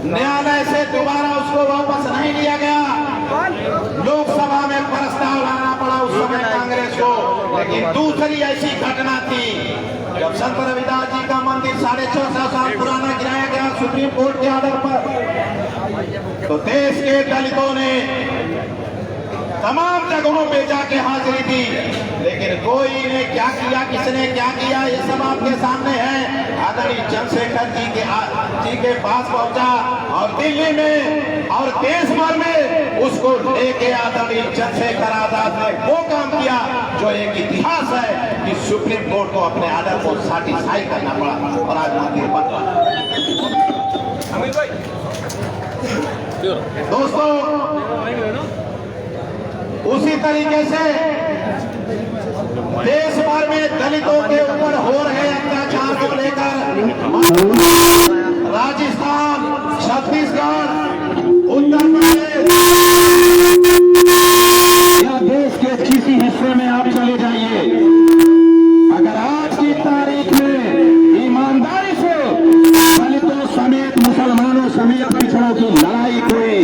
न्यायालय से दोबारा उसको वापस नहीं लिया गया। लोकसभा में प्रस्ताव लाना पड़ा उस समय कांग्रेस को। लेकिन दूसरी ऐसी घटना थी जब संत रविदास जी का मंदिर 650 साल पुराना गिराया गया सुप्रीम कोर्ट के आर्डर पर, तो देश के दलितों ने तमाम जगहों पे जाके हाजिरी दी। लेकिन कोई ने क्या किया, किसने क्या किया, ये सब आपके सामने है। आदरणीय चंद्रशेखर जी के पास पहुंचा और दिल्ली में और देश भर में उसको लेके आदरणीय चंद्रशेखर आजाद ने वो काम किया जो एक इतिहास है कि सुप्रीम कोर्ट को अपने आर्डर को सैटिस्फाई करना पड़ा और आज मंदिर बन रहा। दोस्तों, उसी तरीके से देश भर में दलितों के ऊपर हो रहे अत्याचार को लेकर राजस्थान, छत्तीसगढ़, उत्तर प्रदेश या देश के किसी हिस्से में आप चले जाइए, अगर आज की तारीख में ईमानदारी से दलितों समेत मुसलमानों समेत पिछड़ों की लड़ाई कोई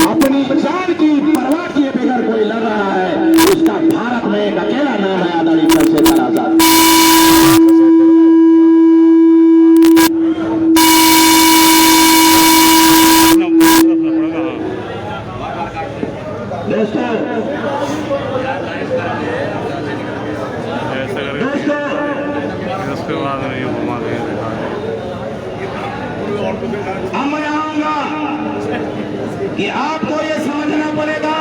अपनी जान की परवाह किए बगैर कोई लड़ रहा है, उसका भारत में एक अकेला नाम है आदरणीय चंद्रशेखर आजाद। अब मैं आऊंगा कि आपको ये समझना पड़ेगा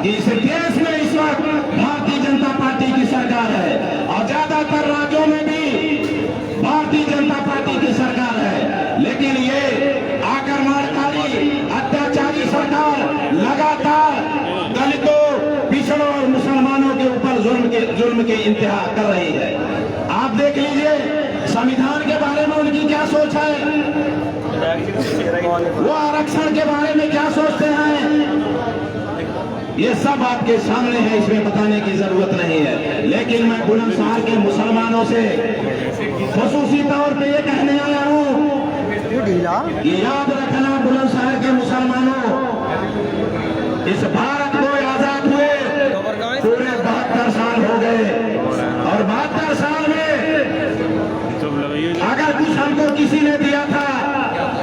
कि इस देश में इस वक्त भारतीय जनता पार्टी की सरकार है और ज्यादातर राज्यों में भी भारतीय जनता पार्टी की सरकार है। लेकिन ये आक्रमणकारी अत्याचारी सरकार लगातार दलितों, पिछड़ों और मुसलमानों के ऊपर जुल्म के इंतहा कर रही है। आप देख लीजिए संविधान के बारे में उनकी क्या सोच है, वो आरक्षण के बारे में क्या सोचते हैं, ये सब आपके सामने है, इसमें बताने की जरूरत नहीं है। लेकिन मैं बुलंदशहर के मुसलमानों से खसूसी तौर पे ये कहने आया हूँ कि याद रखना बुलंदशहर के मुसलमानों, इस भारत को आजाद हुए पूरे 72 साल हो गए और 72 साल में अगर कुछ हमको किसी ने दिया था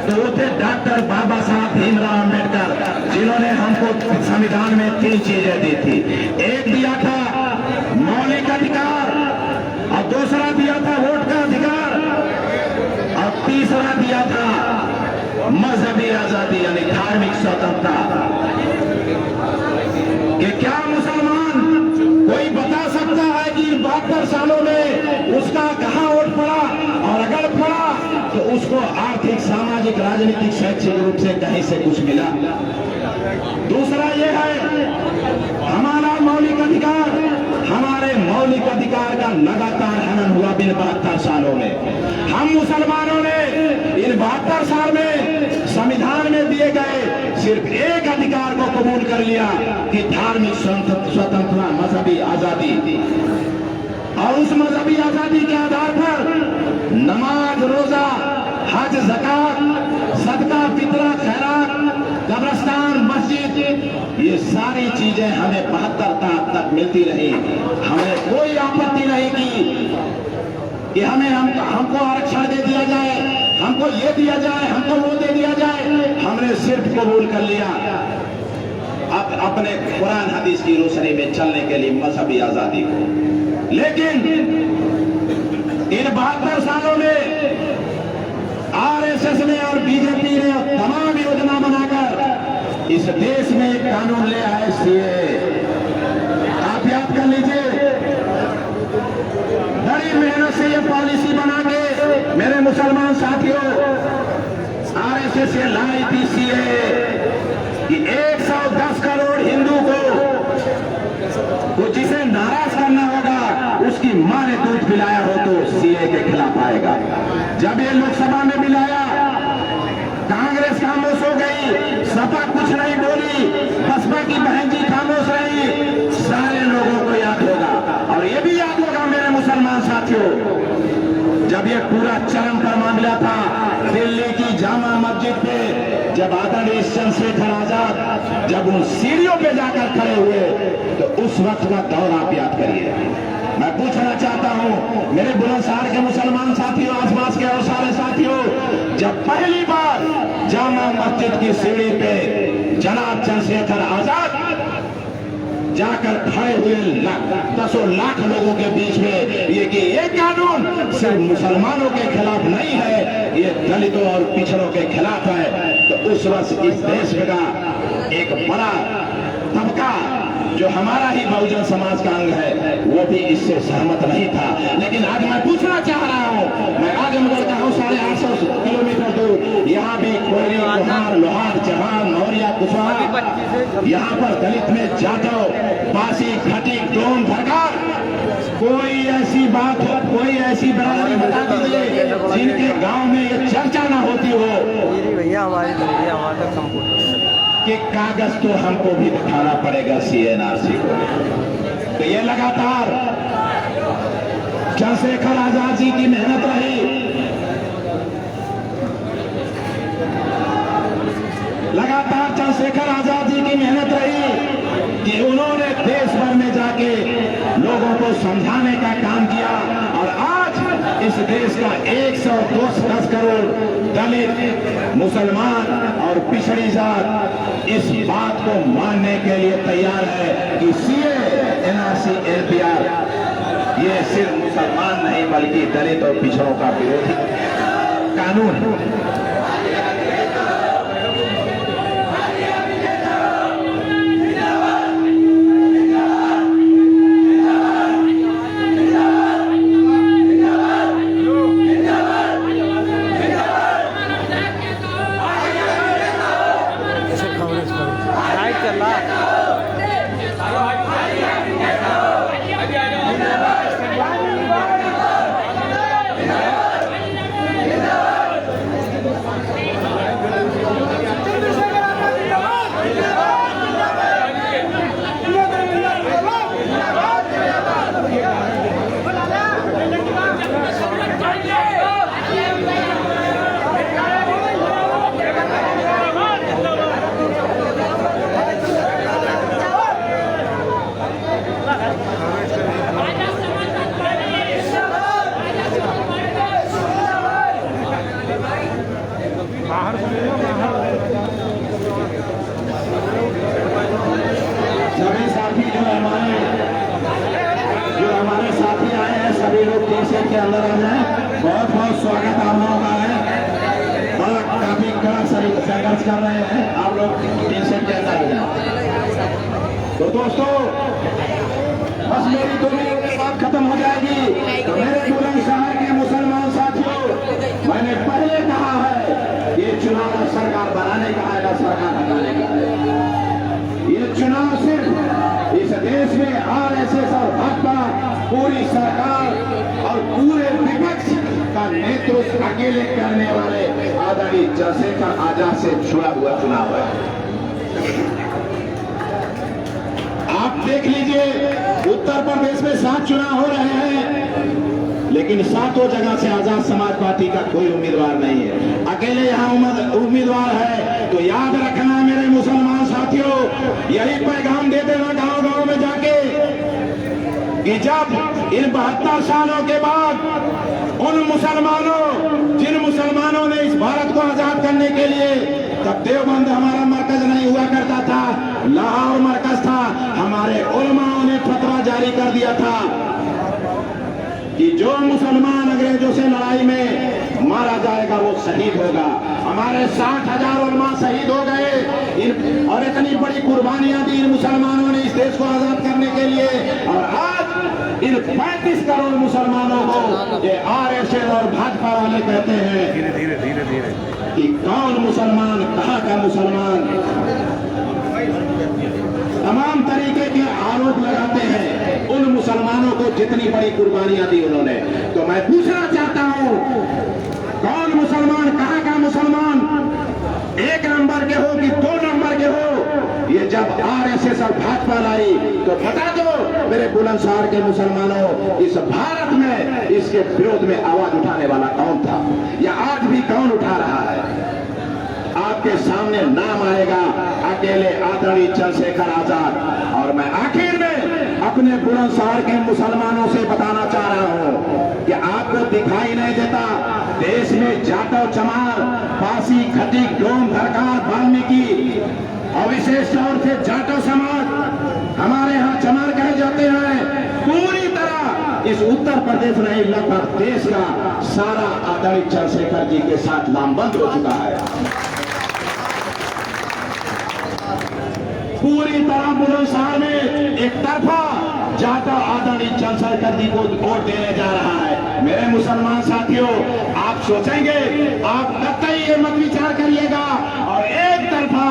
तो वो थे डॉक्टर बाबा साहब भीमराव अम्बेडकर, जिन्होंने हमको संविधान में 3 चीजें दी थी। एक दिया था मौलिक अधिकार और दूसरा दिया था वोट का अधिकार और तीसरा दिया था मजहबी आजादी यानी धार्मिक स्वतंत्रता। कि क्या मुसलमान कोई बता सकता है कि 72 सालों में उसका कहां वोट पड़ा, और अगर पड़ा तो उसको आर्थिक, सामाजिक, राजनीतिक, शैक्षिक रूप से कहीं से कुछ मिला? दूसरा ये है हमारा मौलिक अधिकार, हमारे मौलिक अधिकार का लगातार हनन हुआ इन 72 सालों में। हम मुसलमानों ने इन 72 साल में संविधान में दिए गए सिर्फ एक अधिकार को कबूल कर लिया कि धार्मिक स्वतंत्रता, मजहबी आजादी, और उस मजहबी आजादी के आधार पर नमाज, रोजा, हज, ज़कात, सदका, फितरा, खैरात, कब्रिस्तान, मस्जिद, ये सारी चीजें हमें 72 तक मिलती रही। हमें कोई आपत्ति नहीं की कि हमको आरक्षण दे दिया जाए, हमको ये दिया जाए, हमको वो दे दिया जाए। हमने सिर्फ कबूल कर लिया अब अपने कुरान हदीस की रोशनी में चलने के लिए मजहबी आजादी को। लेकिन इन 72 सालों में आरएसएस ने और बीजेपी ने तमाम योजना बनाकर इस देश में एक कानून ले आए, सीएए। आप याद कर लीजिए, बड़ी मेहनत से ये पॉलिसी बना के मेरे मुसलमान साथियों आरएसएस से लाई थी सीएए कि 110 करोड़ हिंदू को जिसे नाराज करना होगा उसकी मां ने दूध पिलाया हो तो सीएए के खिलाफ आएगा। जब ये लोकसभा में मिलाया, कांग्रेस खामोश हो गई, सपा कुछ नहीं बोली, बसपा की बहन जी खामोश रही। सारे लोगों को याद होगा और ये भी याद होगा मेरे मुसलमान साथियों, जब जब ये पूरा चरम पर मामला था दिल्ली की जामा मस्जिद पे, जब आदरणीय चंद्रशेखर आजाद जब उन सीढ़ियों पे जाकर खड़े हुए, तो उस वक्त का दौर आप याद करिए। मैं पूछना चाहता हूं मेरे बुलंदशहर के मुसलमान साथियों, आसपास के और सारे साथियों, जब पहली बार जामा मस्जिद की सीढ़ी पे जनाब चंद्रशेखर आजाद जाकर खड़े हुए दसों लाख लोगों के बीच में ये कानून सिर्फ मुसलमानों के खिलाफ नहीं है, ये दलितों और पिछड़ों के खिलाफ है, तो उस वक्त इस देश का एक बड़ा तबका जो हमारा ही बहुजन समाज का अंग है, वो भी इससे सहमत नहीं था। लेकिन आज मैं पूछना चाह रहा हूं, मैं आजमगढ़ का हूं 850 किलोमीटर दूर, यहाँ भी कोयली, कुम्हार, लोहार, चौहान, मौर्या, कुशवाहा, यहाँ पर दलित में जाटव, पासी, खटीक, डोम, धरकार, कोई ऐसी बात हो, कोई ऐसी बरादरी बता दीजिए जिनके गांव में ये चर्चा ना होती हो कि कागज तो हमको भी दिखाना पड़ेगा सीएनआरसी को। तो ये लगातार चंद्रशेखर आजाद जी की मेहनत रही, लगातार चंद्रशेखर आजाद जी की मेहनत रही कि उन्होंने देश भर में जाके लोगों को समझाने का काम किया, और आज इस देश का 110 करोड़ दलित, मुसलमान और पिछड़ी जात इस बात को मानने के लिए तैयार है कि सीए, एनआरसी, एनपीआर ये सिर्फ मुसलमान नहीं बल्कि दलित और पिछड़ों का विरोधी कानून। के अंदर आ जाए, बहुत बहुत स्वागत आप लोगों का है। बड़ा काफी कड़ा संघर्ष कर रहे हैं आप लोग, टी शर्ट के अंदर आ जाए। तो दोस्तों बस मेरी 2 मिनट के बाद खत्म हो जाएगी। तो मेरे बुलंदशहर के मुसलमान साथियों, मैंने पहले कहा है ये चुनाव सरकार बनाने का है ना सरकार हटाने का है। ये चुनाव सिर्फ इस देश में आरएसएस और भाजपा पूरी सरकार और पूरे विपक्ष का नेतृत्व अकेले करने वाले आदरणीय चंद्रशेखर आजाद से जुड़ा हुआ चुनाव है। आप देख लीजिए उत्तर प्रदेश में 7 चुनाव हो रहे हैं, लेकिन 7 जगह से आजाद समाज पार्टी का कोई उम्मीदवार नहीं है, अकेले यहाँ उम्मीदवार है। तो याद रखना मेरे मुसलमान साथियों, यही पैगाम दे देना गांव गांव में जाके कि जब इन 72 सालों के बाद उन मुसलमानों, जिन मुसलमानों ने इस भारत को आजाद करने के लिए, तब देवबंद हमारा मरकज नहीं हुआ करता था, लाहौर मरकज था, हमारे उलमाओं ने फतवा जारी कर दिया था कि जो मुसलमान अंग्रेजों से लड़ाई में मारा जाएगा वो शहीद होगा। हमारे 60,000 उलमा शहीद हो गए और इतनी बड़ी कुर्बानियां दी इन मुसलमानों ने इस देश को आजाद करने के लिए। और आज इन 35 करोड़ मुसलमानों को ये आरएसएस और भाजपा वाले कहते हैं धीरे धीरे कि कौन मुसलमान, कहाँ का मुसलमान, तमाम तरीके के आरोप लगाते हैं उन मुसलमानों को जितनी बड़ी कुर्बानियां दी उन्होंने। तो मैं पूछना चाहता हूं, कौन मुसलमान, कहां का मुसलमान, 1 नंबर के हो कि 2 नंबर के हो ये जब आरएसएस और भाजपा लाई तो बता दो मेरे बुलंदशहर के मुसलमानों, इस भारत में इसके विरोध में आवाज उठाने वाला कौन था या आज भी कौन उठा रहा है? आपके सामने नाम आएगा अकेले आदरणीय चंद्रशेखर आजाद। और मैं आखिर में अपने बुलंदशहर के मुसलमानों से बताना चाह रहा हूं कि आपको दिखाई नहीं देता देश में जाटव, चमार, पासी, खटीक, डोम, धरकार, वाल्मीकि और विशेष तौर से जाटव समाज, हमारे यहाँ चमार कहे जाते हैं, पूरी तरह इस उत्तर प्रदेश नहीं लगभग देश का सारा आदरणीय चंद्रशेखर जी के साथ लामबंद हो चुका है। पूरी तरह बुलंदशहर में एक तरफा जाटव आदरणीय चंद्रशेखर जी को वोट देने जा रहा है। मेरे मुसलमान साथियों, आप सोचेंगे, आप कतई ये मत विचार करिएगा और एक तरफा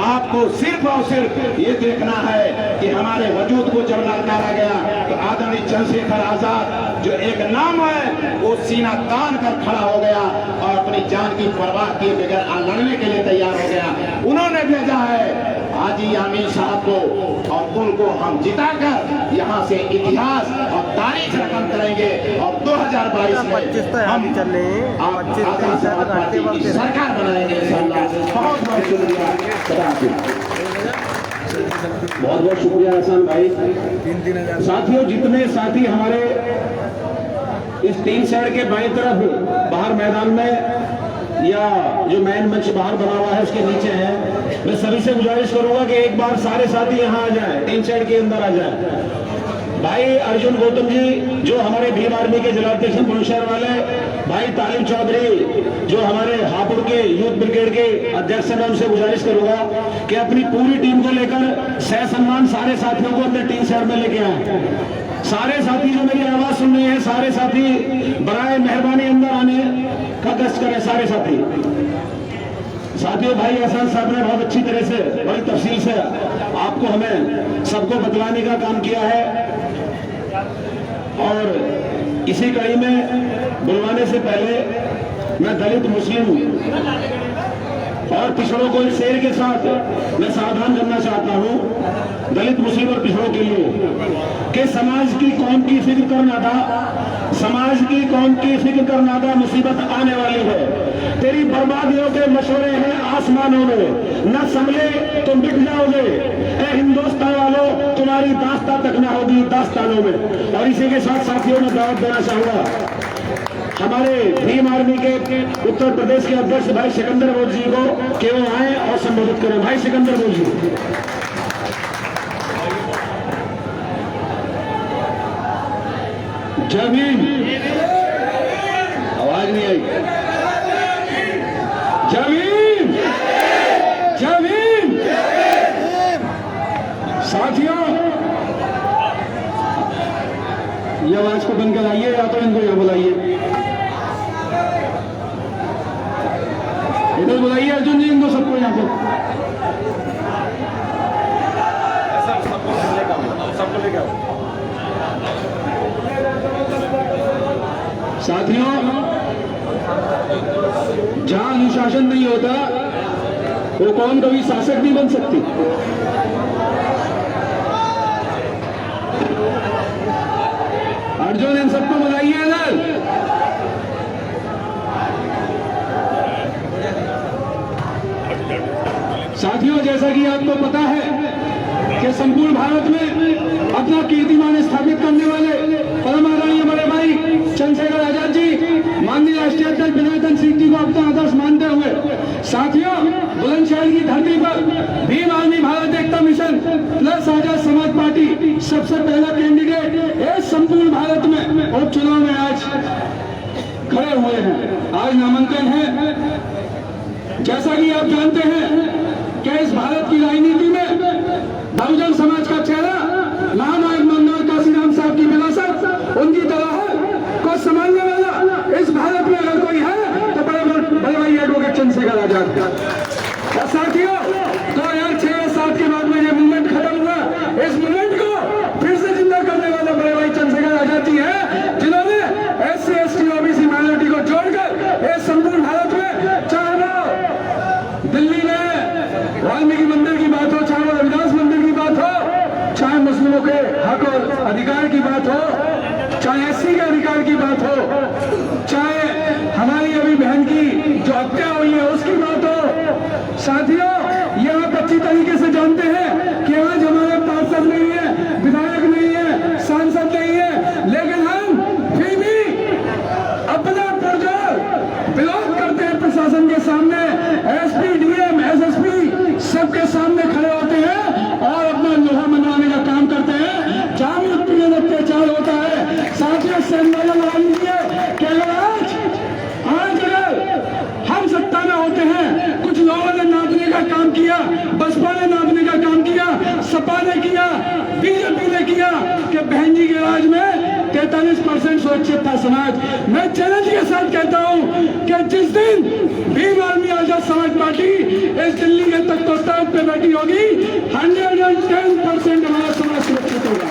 आपको सिर्फ और सिर्फ ये देखना है कि हमारे वजूद को जब ललकारा गया तो आदरणीय चंद्रशेखर आजाद जो एक नाम है वो सीना तान कर खड़ा हो गया और अपनी जान की परवाह किए बगैर लड़ने के लिए तैयार हो गया। उन्होंने भेजा है हाजी आमीर साहब को और उनको हम जिताकर यहाँ से इतिहास और तारीख रकम करेंगे और 2022 में हम सरकार बनाएंगे इंशाअल्लाह। बहुत बहुत शुक्रिया, बहुत बहुत शुक्रिया हसन भाई। साथियों, जितने साथी हमारे इस तीन साइड के बाईं तरफ बाहर मैदान में या जो मैन मंच बाहर बना हुआ है उसके नीचे है, मैं सभी से गुजारिश करूंगा कि एक बार सारे साथी यहाँ आ जाएं, तीन साइड के अंदर आ जाएं। भाई अर्जुन गौतम जी जो हमारे भीम आर्मी के जिलाध्यक्ष बुलंदशहर वाले, भाई तालिब चौधरी जो हमारे हापुड़ के यूथ ब्रिगेड के अध्यक्ष हैं, मैं उनसे गुजारिश करूंगा कि अपनी पूरी टीम को लेकर सह सम्मान सारे साथियों को अपने टीम साइड में लेके आए। सारे साथी जो मेरी आवाज सुन रहे हैं, सारे साथी बराए मेहरबानी अंदर आने का कष्ट करें। सारे साथी साथियों, भाई एहसान साहब ने बहुत अच्छी तरह से बड़ी तफसील से आपको हमें सबको बतलाने का काम किया है और इसी कड़ी में बुलवाने से पहले मैं दलित, मुस्लिम और पिछड़ों को इस शेर के साथ मैं सावधान करना चाहता हूं, दलित, मुस्लिम और पिछड़ों के लिए कि समाज की कौम की फिक्र करना था, समाज की कौम की फिक्र करना था, मुसीबत आने वाली है। तेरी बर्बादियों के मशवरे हैं आसमानों में, न संभले तो मिट जाओगे। ए हिंदुस्तान वालों, तुम्हारी दास्ता तक न होगी दास्तानों में। और इसी के साथ साथियों में दावत देना चाहूंगा हमारे भीम आर्मी के उत्तर प्रदेश के अध्यक्ष भाई सिकंदर बोल जी को कि वो आए और संबोधित करें। भाई सिकंदर बोल जी। जमीन, आवाज नहीं आई। जमीन, जमीन। साथियों, ये आवाज को बंद कराइए या तो इनको यहाँ बुलाइए, इधर बुलाइए अर्जुन जी इनको सबको यहाँ पे। साथियों, जहां अनुशासन नहीं होता वो कौन कभी शासक नहीं बन सकती। अर्जुन इन सबको बुलाइए इधर। साथियों, जैसा कि आपको पता है कि संपूर्ण भारत में अपना कीर्तिमान स्थापित करने वाले परम आदरणीय बड़े भाई चंद्रशेखर आजाद जी, माननीय राष्ट्रीय अध्यक्ष विनय सिंह जी को अपना आदर्श मानते हुए, साथियों, बुलंदशहर की धरती पर भीम आर्मी भारत एकता mission plus Azad Samaj party सबसे पहला कैंडिडेट इस संपूर्ण भारत में उपचुनाव में आज खड़े हुए हैं। आज नामांकन है। जैसा कि आप जानते हैं कि इस भारत की राजनीति में बहुजन समाज का चेहरा महानायक मनोहर काशीराम साहब की विरासत उनकी तरह है को संभालने वाला इस भारत में अगर कोई है तो बड़े भाई एडवोकेट चंद्रशेखर आजाद का। और साथियों, 2006-7 के बाद में ये मूवमेंट खत्म हुआ, इस मूवमेंट को फिर से जिंदा करने वाला बड़े भाई चंद्रशेखर आजाद जी है, जिन्होंने SC, ST, OBC माइनॉरिटी को जोड़कर इस संपूर्ण भारत में चाहे दिल्ली में वाल्मीकि मंदिर चाहे एससी के अधिकार की बात हो, चाहे हमारी अभी बहन की जो हत्या हुई है उसकी बात हो। साथियों, ये आप अच्छी तरीके से जानते हैं कि आज हमारे पार्षद नहीं है, विधायक नहीं है, सांसद नहीं है, लेकिन हम फिर भी अपना पुरजोर विरोध करते हैं प्रशासन के सामने। एसपी, डीएम, एसएसपी सबके सामने खड़े होते हैं और अपना लोहा मनवाने का काम करते हैं जहां भी उत्पीड़न अत्याचार होता है। साथियों, से अंदाजा लगा लीजिए कि अगर हम सत्ता में होते हैं, कुछ लोगों ने नापने का काम किया, बसपा ने नापने का काम किया, सपा ने किया, बीजेपी ने किया कि बहन जी के राज में 43% सुरक्षित था समाज। मैं चैलेंज के साथ कहता हूं कि जिस दिन भीम आर्मी आजाद समाज पार्टी इस दिल्ली के तख्त पे बैठी होगी, 110% हमारा समाज सुरक्षित होगा,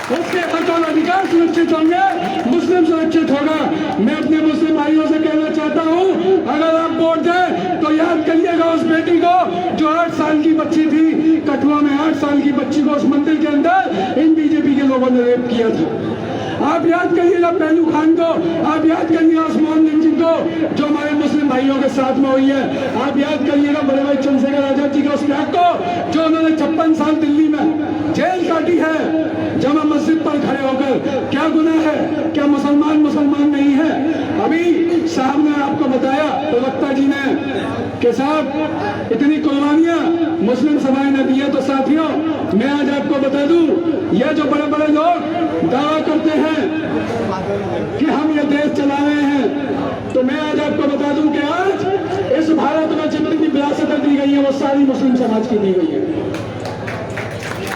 उसके हक और अधिकार सुरक्षित होंगे, मुस्लिम सुरक्षित होगा। मैं अपने मुस्लिम भाइयों से कहना चाहता हूं, अगर आप वोट दें तो याद करिएगा उस बेटी को जो 8 साल की बच्ची थी, कठुआ में 8 साल की बच्ची को उस मंदिर के अंदर इन बीजेपी के लोगों ने रेप किया था। आप याद करिएगा पहलू खान को, आप याद करिएगा उस्मान लिंचिंग को जो हमारे मुस्लिम भाइयों के साथ में हुई है। आप याद करिएगा बड़े भाई चंद्रशेखर आजाद जी के उस त्याग को जो उन्होंने 56 साल दिल्ली में जेल काटी है जमा मस्जिद पर खड़े होकर। क्या गुनाह है? क्या मुसलमान नहीं है? अभी साहब ने आपको बताया, प्रवक्ता जी ने, कि साहब इतनी कुर्बानियां मुस्लिम समाज ने दी है। तो साथियों, मैं आज आपको बता दूं, यह जो बड़े बड़े लोग दावा करते हैं कि हम ये देश चला रहे हैं, तो मैं आज आपको बता दूं कि आज इस भारत में जितनी भी विरासतें दी गई है वो सारी मुस्लिम समाज की दी गई है।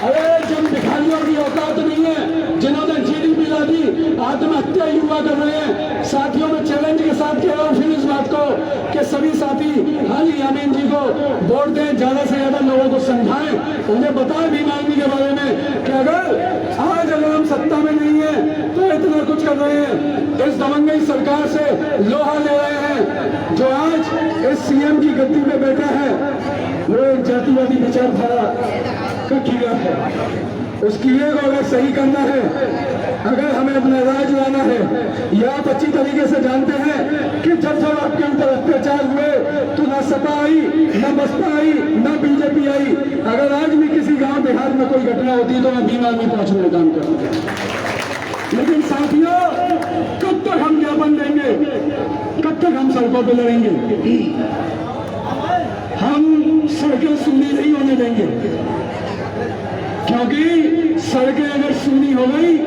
अरे जिन भिखारियों की औकात नहीं है, जिन्होंने जीडीपी ला दी, आत्महत्या युवा कर रहे हैं। साथियों, में चैलेंज के साथ कह रहा हूं फिर इस बात को कि सभी साथी हाली यामीन जी को वोट दें, ज्यादा से ज्यादा लोगों को समझाएं, उन्हें बताएं भीम आर्मी के बारे में कि अगर हम सत्ता में नहीं है तो इतना कुछ कर रहे हैं। इस दबंगई सरकार से लोहा ले रहे हैं। जो आज इस सीएम की गद्दी पे बैठा है वो एक जातिवादी विचारधारा का कीड़ा है। उस कीड़े को अगर सही करना है, अगर हमें अपना राज लाना है, यह आप अच्छी तरीके से जानते हैं कि जब आपके ऊपर अत्याचार हुए तो ना सपा आई, ना बसपा आई, ना बीजेपी आई। अगर आज भी किसी गांव देहात में कोई घटना होती है तो मैं भीम आर्मी पहुंचने का काम करूंगा। लेकिन साथियों, कब तक हम ज्ञापन देंगे? कब तक हम सड़कों पर लड़ेंगे? हम सड़कें सूनी नहीं होने देंगे, क्योंकि सड़कें अगर सूनी हो गई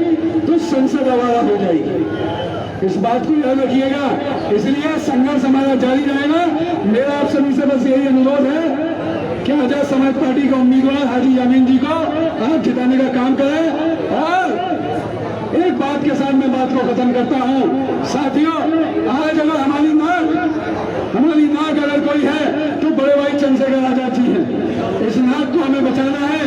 तो संसद आवारा हो जाएगी। इस बात को याद रखिएगा। इसलिए संघर्ष हमारा जारी रहेगा। मेरा आप सभी से बस यही अनुरोध है कि आजाद समाज पार्टी के उम्मीदवार हाजी यामीन जी को आप जिताने का काम करें। और एक बात के साथ मैं बात को खत्म करता हूं। साथियों, आज अगर हमारी नाक अगर कोई है तो बड़े भाई चंद्रशेखर आजाद जी हैं। इस नाक को हमें बचाना है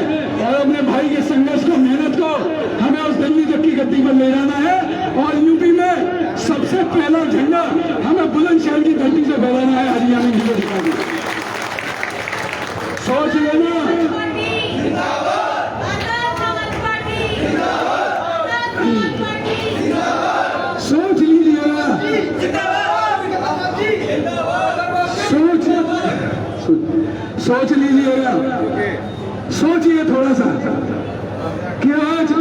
और अपने भाई के संघर्ष को, मेहनत को हमें उस दिल्ली तक की गद्दी पर ले जाना है। और यूपी में सबसे पहला झंडा हमें बुलंदशहर की धरती से फहराना है। हाजी यामीन जी को दिखा दी। सोच लेना, सोच लीजिएगा, सोच लीजिएगा, सोचिए थोड़ा सा कि आज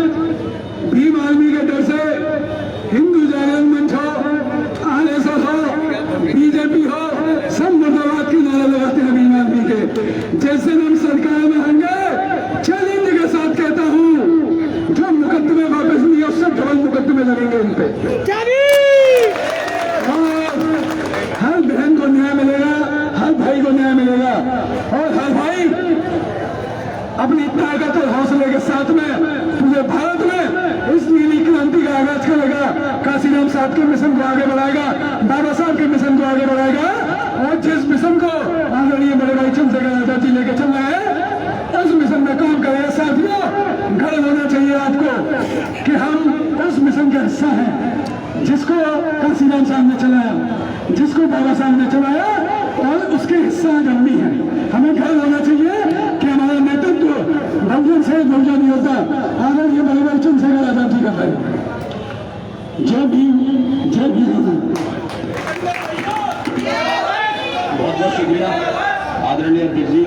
भीम आर्मी के डर से हिंदू जागरण मंच हो, आरएसएस हो, बीजेपी हो, सब मुर्दाबाद की नारा लगाते हैं भीम आर्मी के। जिस दिन हम सरकार में होंगे, चैलेंज के साथ कहता हूं, जो मुकदमे वापस नहीं है उससे डबल मुकदमे लगेंगे उन पे। हर बहन को न्याय मिलेगा, हर भाई को न्याय मिलेगा और हर भाई अपनी ताकत और हौसले के साथ में पूरे भारत में इस नीली क्रांति का आगाज करेगा। काशीराम साहब के मिशन को आगे बढ़ाएगा, बाबा साहब के मिशन को आगे बढ़ाएगा और जिस मिशन को आदरणीय बड़े भाई चंद्रशेखर आजाद जी लेके चल रहे हैं उस मिशन में काम करेगा। साथियों, गर्व होना चाहिए आपको कि हम उस मिशन का हिस्सा हैं जिसको काशीराम साहब ने चलाया, जिसको बाबा साहब ने चलाया और उसके हिस्सा आज हम भी हैं। हमें गर्व होना चाहिए कि हमारा नेतृत्व बहुजन से बहुजन नहीं होता, आदरणीय बड़े भाई चंद्रशेखर आजाद जी का है। जय भीम, जय भीम। बहुत बहुत शुक्रिया आदरणीय अध्यक्ष जी।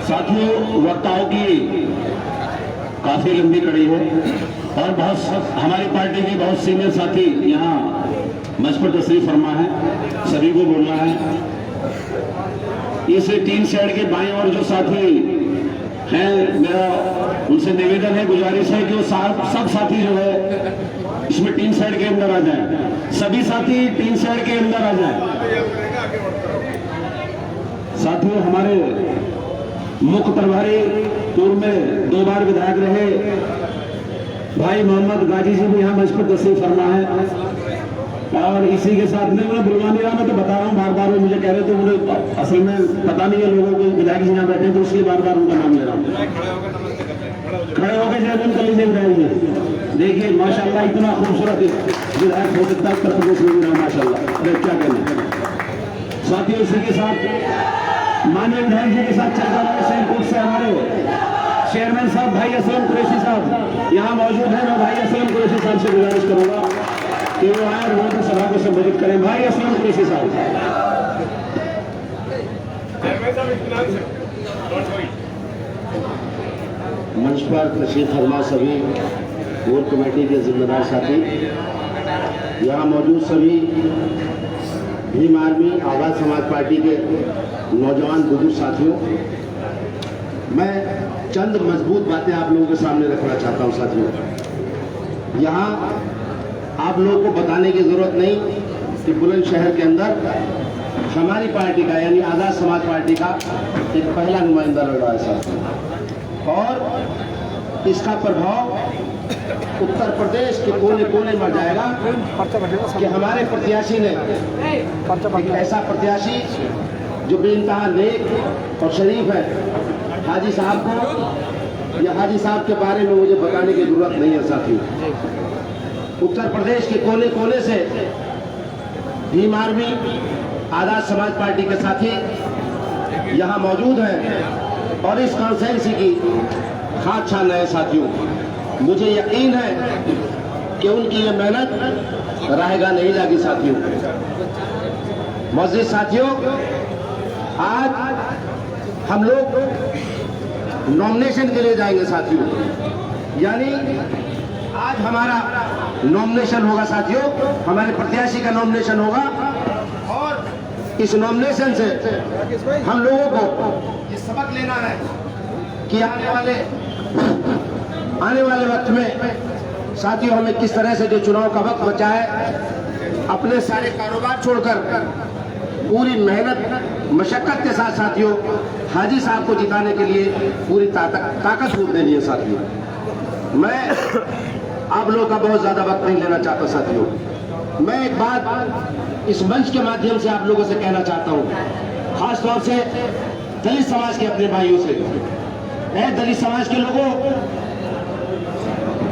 साथियों, वक्ताओं की काफी लंबी कड़ी है और बहुत हमारी पार्टी के बहुत सीनियर साथी यहाँ मंच पर तशरीफ फरमा है, सभी को बोलना है। इस टीम साइड के बाईं ओर जो साथी हैं, मेरा उनसे निवेदन है, गुजारिश है कि वो सब साथी जो है इसमें टीम साइड के अंदर आ जाए। सभी साथी टीम साइड के अंदर आ जाए। साथियों, हमारे मुख्य प्रभारी पूर्व में 2 बार विधायक रहे भाई मोहम्मद गाजी जी भी यहाँ मंच पर तशरीफ फरमा है और इसी के साथ में उन्हें बुलवा नहीं रहा, मैं तो बता रहा हूँ, बार बार मुझे कह रहे थे, मुझे असल में पता नहीं है लोगों को विधायक जी यहाँ बैठे तो इसलिए बार बार उनका नाम ले रहा हूँ। खड़े होकर जय कल से विधायक जी देखिए माशाल्लाह इतना खूबसूरत विधायक हो सकता है उत्तर प्रदेश में भी रहा माशाल्लाह। अरे क्या कहना साथियों, इसी के साथ माननीय विधायक जी के साथ चर्चा में सैनपुर से हमारे चेयरमैन साहब भाई असलम कुरैशी साहब यहाँ मौजूद हैं। मैं भाई असलम कुरैशी साहब से गुजारिश करूंगा कि वो आए और मोदी सभा को संबोधित करें। भाई असलम कुरैशी साहब। मंच पर तशरीफ फरमा सभी कोर कमेटी के जिम्मेदार साथी, यहाँ मौजूद सभी भीम आर्मी आज़ाद समाज पार्टी के नौजवान बुजुर्ग साथियों, मैं चंद मजबूत बातें आप लोगों के सामने रखना चाहता हूँ। साथियों, यहाँ आप लोगों को बताने की जरूरत नहीं कि बुलंदशहर के अंदर हमारी पार्टी का यानी आज़ाद समाज पार्टी का एक पहला नुमाइंदा लड़ रहा है साथियों, और इसका प्रभाव उत्तर प्रदेश के कोने कोने में जाएगा कि हमारे प्रत्याशी ने एक ऐसा प्रत्याशी जो बेइंतहा नेक और शरीफ है, हाजी साहब को या हाजी साहब के बारे में मुझे बताने की जरूरत नहीं है साथियों। उत्तर प्रदेश के कोने कोने से भीम आर्मी आज़ाद समाज पार्टी के साथी यहाँ मौजूद हैं और इस कॉन्फ्रेंस की खाद छान है साथियों। मुझे यकीन है कि उनकी ये मेहनत रहेगा नहीं जाएगी साथियों। मौजूद साथियों, आज हम लोग नॉमिनेशन के लिए जाएंगे साथियों, यानी आज हमारा नॉमिनेशन होगा साथियों, हमारे प्रत्याशी का नॉमिनेशन होगा और इस नॉमिनेशन से हम लोगों को ये सबक लेना है कि आने वाले वक्त में साथियों हमें किस तरह से जो चुनाव का वक्त बचा है अपने सारे कारोबार छोड़कर पूरी मेहनत मशक्कत के साथ साथियों हाजी साहब को जिताने के लिए पूरी ताकत फूंक देनी है साथियों। मैं आप लोगों का बहुत ज्यादा वक्त नहीं लेना चाहता साथियों। मैं एक बात इस मंच के माध्यम से आप लोगों से कहना चाहता हूँ, खास तौर से दलित समाज के अपने भाइयों से। दलित समाज के लोगों,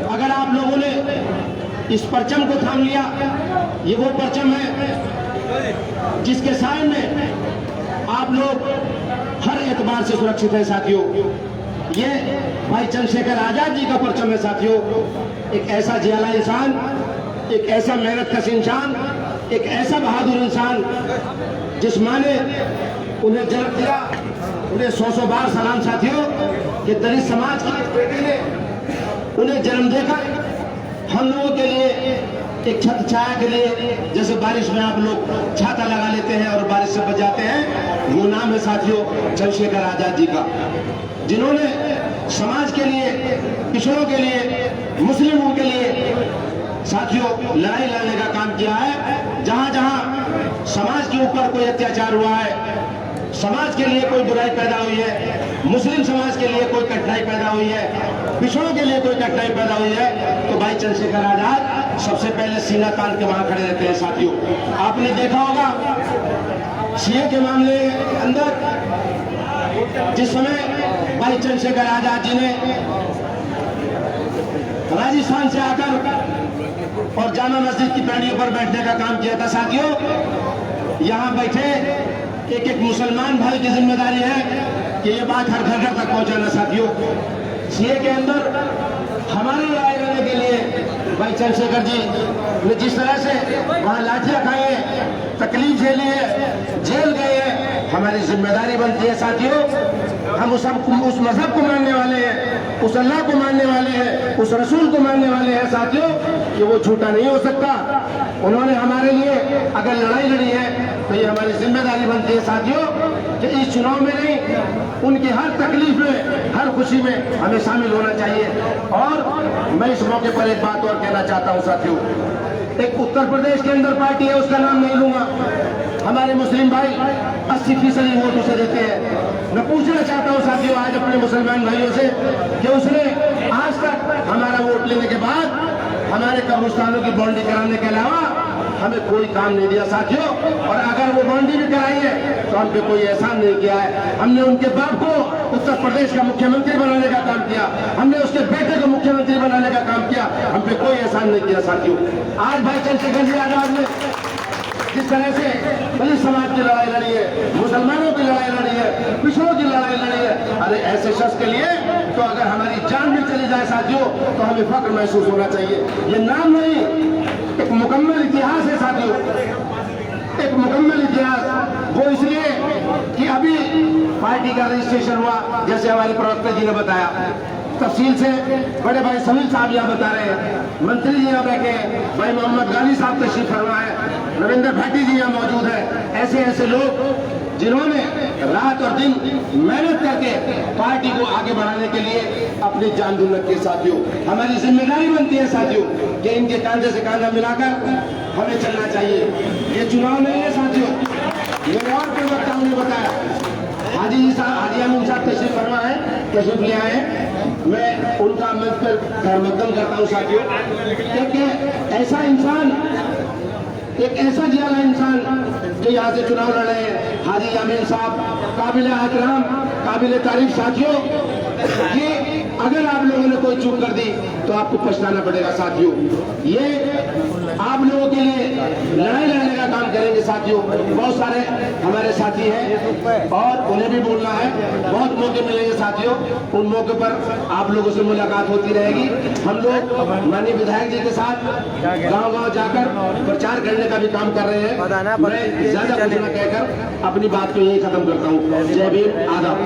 अगर आप लोगों ने इस परचम को थाम लिया, ये वो परचम है जिसके साइन में आप लोग हर एतबार से सुरक्षित है साथियों। ये भाई चंद्रशेखर आजाद जी का परचम है साथियों। एक ऐसा जियाला इंसान, एक ऐसा मेहनत कश इंसान, एक ऐसा बहादुर इंसान जिस माँ ने उन्हें जन्म दिया, उन्हें 100 बार सलाम साथियों कि दलित समाज की बेटी ने उन्हें जन्म देकर हम लोगों के लिए एक छत छाया के लिए, जैसे बारिश में आप लोग छाता लगा लेते हैं और बारिश से बच जाते हैं, वो नाम है साथियों चंद्रशेखर आजाद जी का, जिन्होंने समाज के लिए, पिछड़ों के लिए, मुस्लिमों के लिए साथियों लड़ाई लड़ने का काम किया है। जहां जहां समाज के ऊपर कोई अत्याचार हुआ है, समाज के लिए कोई बुराई पैदा हुई है, मुस्लिम समाज के लिए कोई कठिनाई पैदा हुई है, पिछड़ों के लिए कोई कठिनाई पैदा हुई है, तो भाई चंद्रशेखर आजाद सबसे पहले सीना तान के वहां खड़े रहते हैं साथियों। आपने देखा होगा सीए के मामले अंदर जिस समय भाई चंद्रशेखर आजाद जी ने राजस्थान से आकर और जामा मस्जिद की पैड़ियों पर बैठने का काम किया था साथियों, यहाँ बैठे एक एक मुसलमान भाई की जिम्मेदारी है कि ये बात हर घर घर तक पहुंचाना साथियों। सीए के अंदर हमारी लड़ाई लड़ने के लिए भाई चंद्रशेखर जी ने जिस तरह से वहां लाठियां खाई है, तकलीफ झेली है, जेल गए हैं, हमारी जिम्मेदारी बनती है साथियों, हम उस मजहब को मानने वाले हैं, उस अल्लाह को मानने वाले हैं, उस रसूल को मानने वाले हैं साथियों, कि वो झूठा नहीं हो सकता। उन्होंने हमारे लिए अगर लड़ाई लड़ी है तो ये हमारी जिम्मेदारी बनती है साथियों कि इस चुनाव में नहीं, उनकी हर तकलीफ में, हर खुशी में हमें शामिल होना चाहिए। और मैं इस मौके पर एक बात और कहना चाहता हूं साथियों, एक उत्तर प्रदेश के अंदर पार्टी है, उसका नाम नहीं लूंगा, हमारे मुस्लिम भाई 80% वोट उसे देते हैं। मैं पूछना चाहता हूं साथियों आज अपने मुसलमान भाइयों से कि उसने आज तक हमारा वोट लेने के बाद हमारे कब्रिस्तानों की बाउंड्री कराने के अलावा हमें कोई काम नहीं दिया साथियों। और अगर वो बाउंड्री भी कराई है तो हम पे कोई एहसान नहीं किया है। हमने उनके बाप को उत्तर प्रदेश का मुख्यमंत्री बनाने का काम किया, हमने उसके बेटे को मुख्यमंत्री बनाने का काम किया, हम पे कोई एहसान नहीं किया साथियों। आज भाई चंद्रशेखर जी आजाद ने जिस तरह से दलित समाज की लड़ाई लड़ी है, मुसलमानों की लड़ाई लड़ी है, पिछड़ों की लड़ाई लड़ी है, अरे ऐसे शख्स के लिए तो अगर हमारी जान भी चली जाए साथियों तो हमें फख्र महसूस होना चाहिए। ये नाम नहीं, एक मुकम्मल इतिहास है साथियों, एक मुकम्मल इतिहास। वो इसलिए कि अभी पार्टी का रजिस्ट्रेशन हुआ, जैसे हमारे प्रवक्ता जी ने बताया तफसील से, बड़े भाई समीर साहब यहाँ बता रहे हैं, मंत्री जी यहाँ बैठे हैं, भाई मोहम्मद गाली साहब तशरीफ फरमा है, रविंद्र भाटी जी यहाँ मौजूद है, ऐसे ऐसे लोग जिन्होंने रात और दिन मेहनत करके पार्टी को आगे बढ़ाने के लिए अपनी जान दुनिया के साथियों, हमारी जिम्मेदारी बनती है साथियों कि इनके कांधे से कांधा मिलाकर हमें चलना चाहिए। ये चुनाव नहीं है साथियों। मेरे और प्रवक्ताओं ने बताया, हाजी अमीन साहब तशरीफ फरमा है, तशरीफ ले आए, मैं उनका मंच पर मकदम करता हूँ साथियों, क्योंकि ऐसा इंसान, एक ऐसा जियाला इंसान जो यहाँ से चुनाव लड़ रहे हैं, हाजी अमीन साहब काबिल एहतराम, काबिल तारीफ साथियों। ये अगर आप लोगों ने कोई चूक कर दी तो आपको पछताना पड़ेगा साथियों। ये आप लोगों के लिए लड़ाई लड़ने का काम करेंगे साथियों। बहुत सारे हमारे साथी हैं और उन्हें भी बोलना है, बहुत मौके मिलेंगे साथियों, उन मौके पर आप लोगों से मुलाकात होती रहेगी। हम लोग माननीय विधायक जी के साथ गांव-गांव जाकर प्रचार करने का भी काम कर रहे हैं। मैं ज्यादा कुछ न कहकर अपनी बात को यही खत्म करता हूँ। जय भीम, आदाब।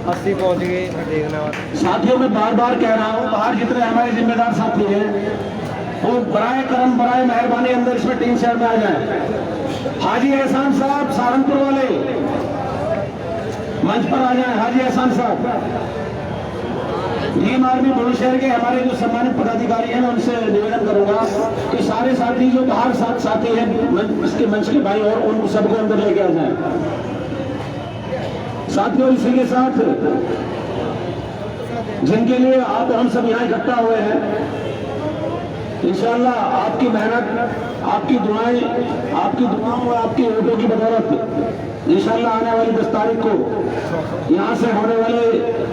80 पहुंच गए देखना। साथियों मैं बार बार कह रहा हूँ, बाहर जितने हमारे जिम्मेदार साथी हैं वो बराए करम बराए मेहरबानी अंदर इसमें टीम शहर में आ जाए। हाजी एहसान साहब सहारनपुर वाले मंच पर आ जाए। हाजी एहसान साहब, टीम आर्मी बुलंदशहर के हमारे जो सम्मानित पदाधिकारी हैं, मैं उनसे निवेदन करूंगा कि सारे साथी जो बाहर साथी हैं इसके मंच के भाई और उन सबको अंदर लेके आ जाए। साथियों इसी के साथ जिनके लिए आप हम सब यहाँ इकट्ठा हुए हैं, इंशाअल्लाह आपकी मेहनत, आपकी दुआएं और आपकी वोटों की बदौलत इंशाअल्लाह आने वाली 10 तारीख को यहाँ से होने वाले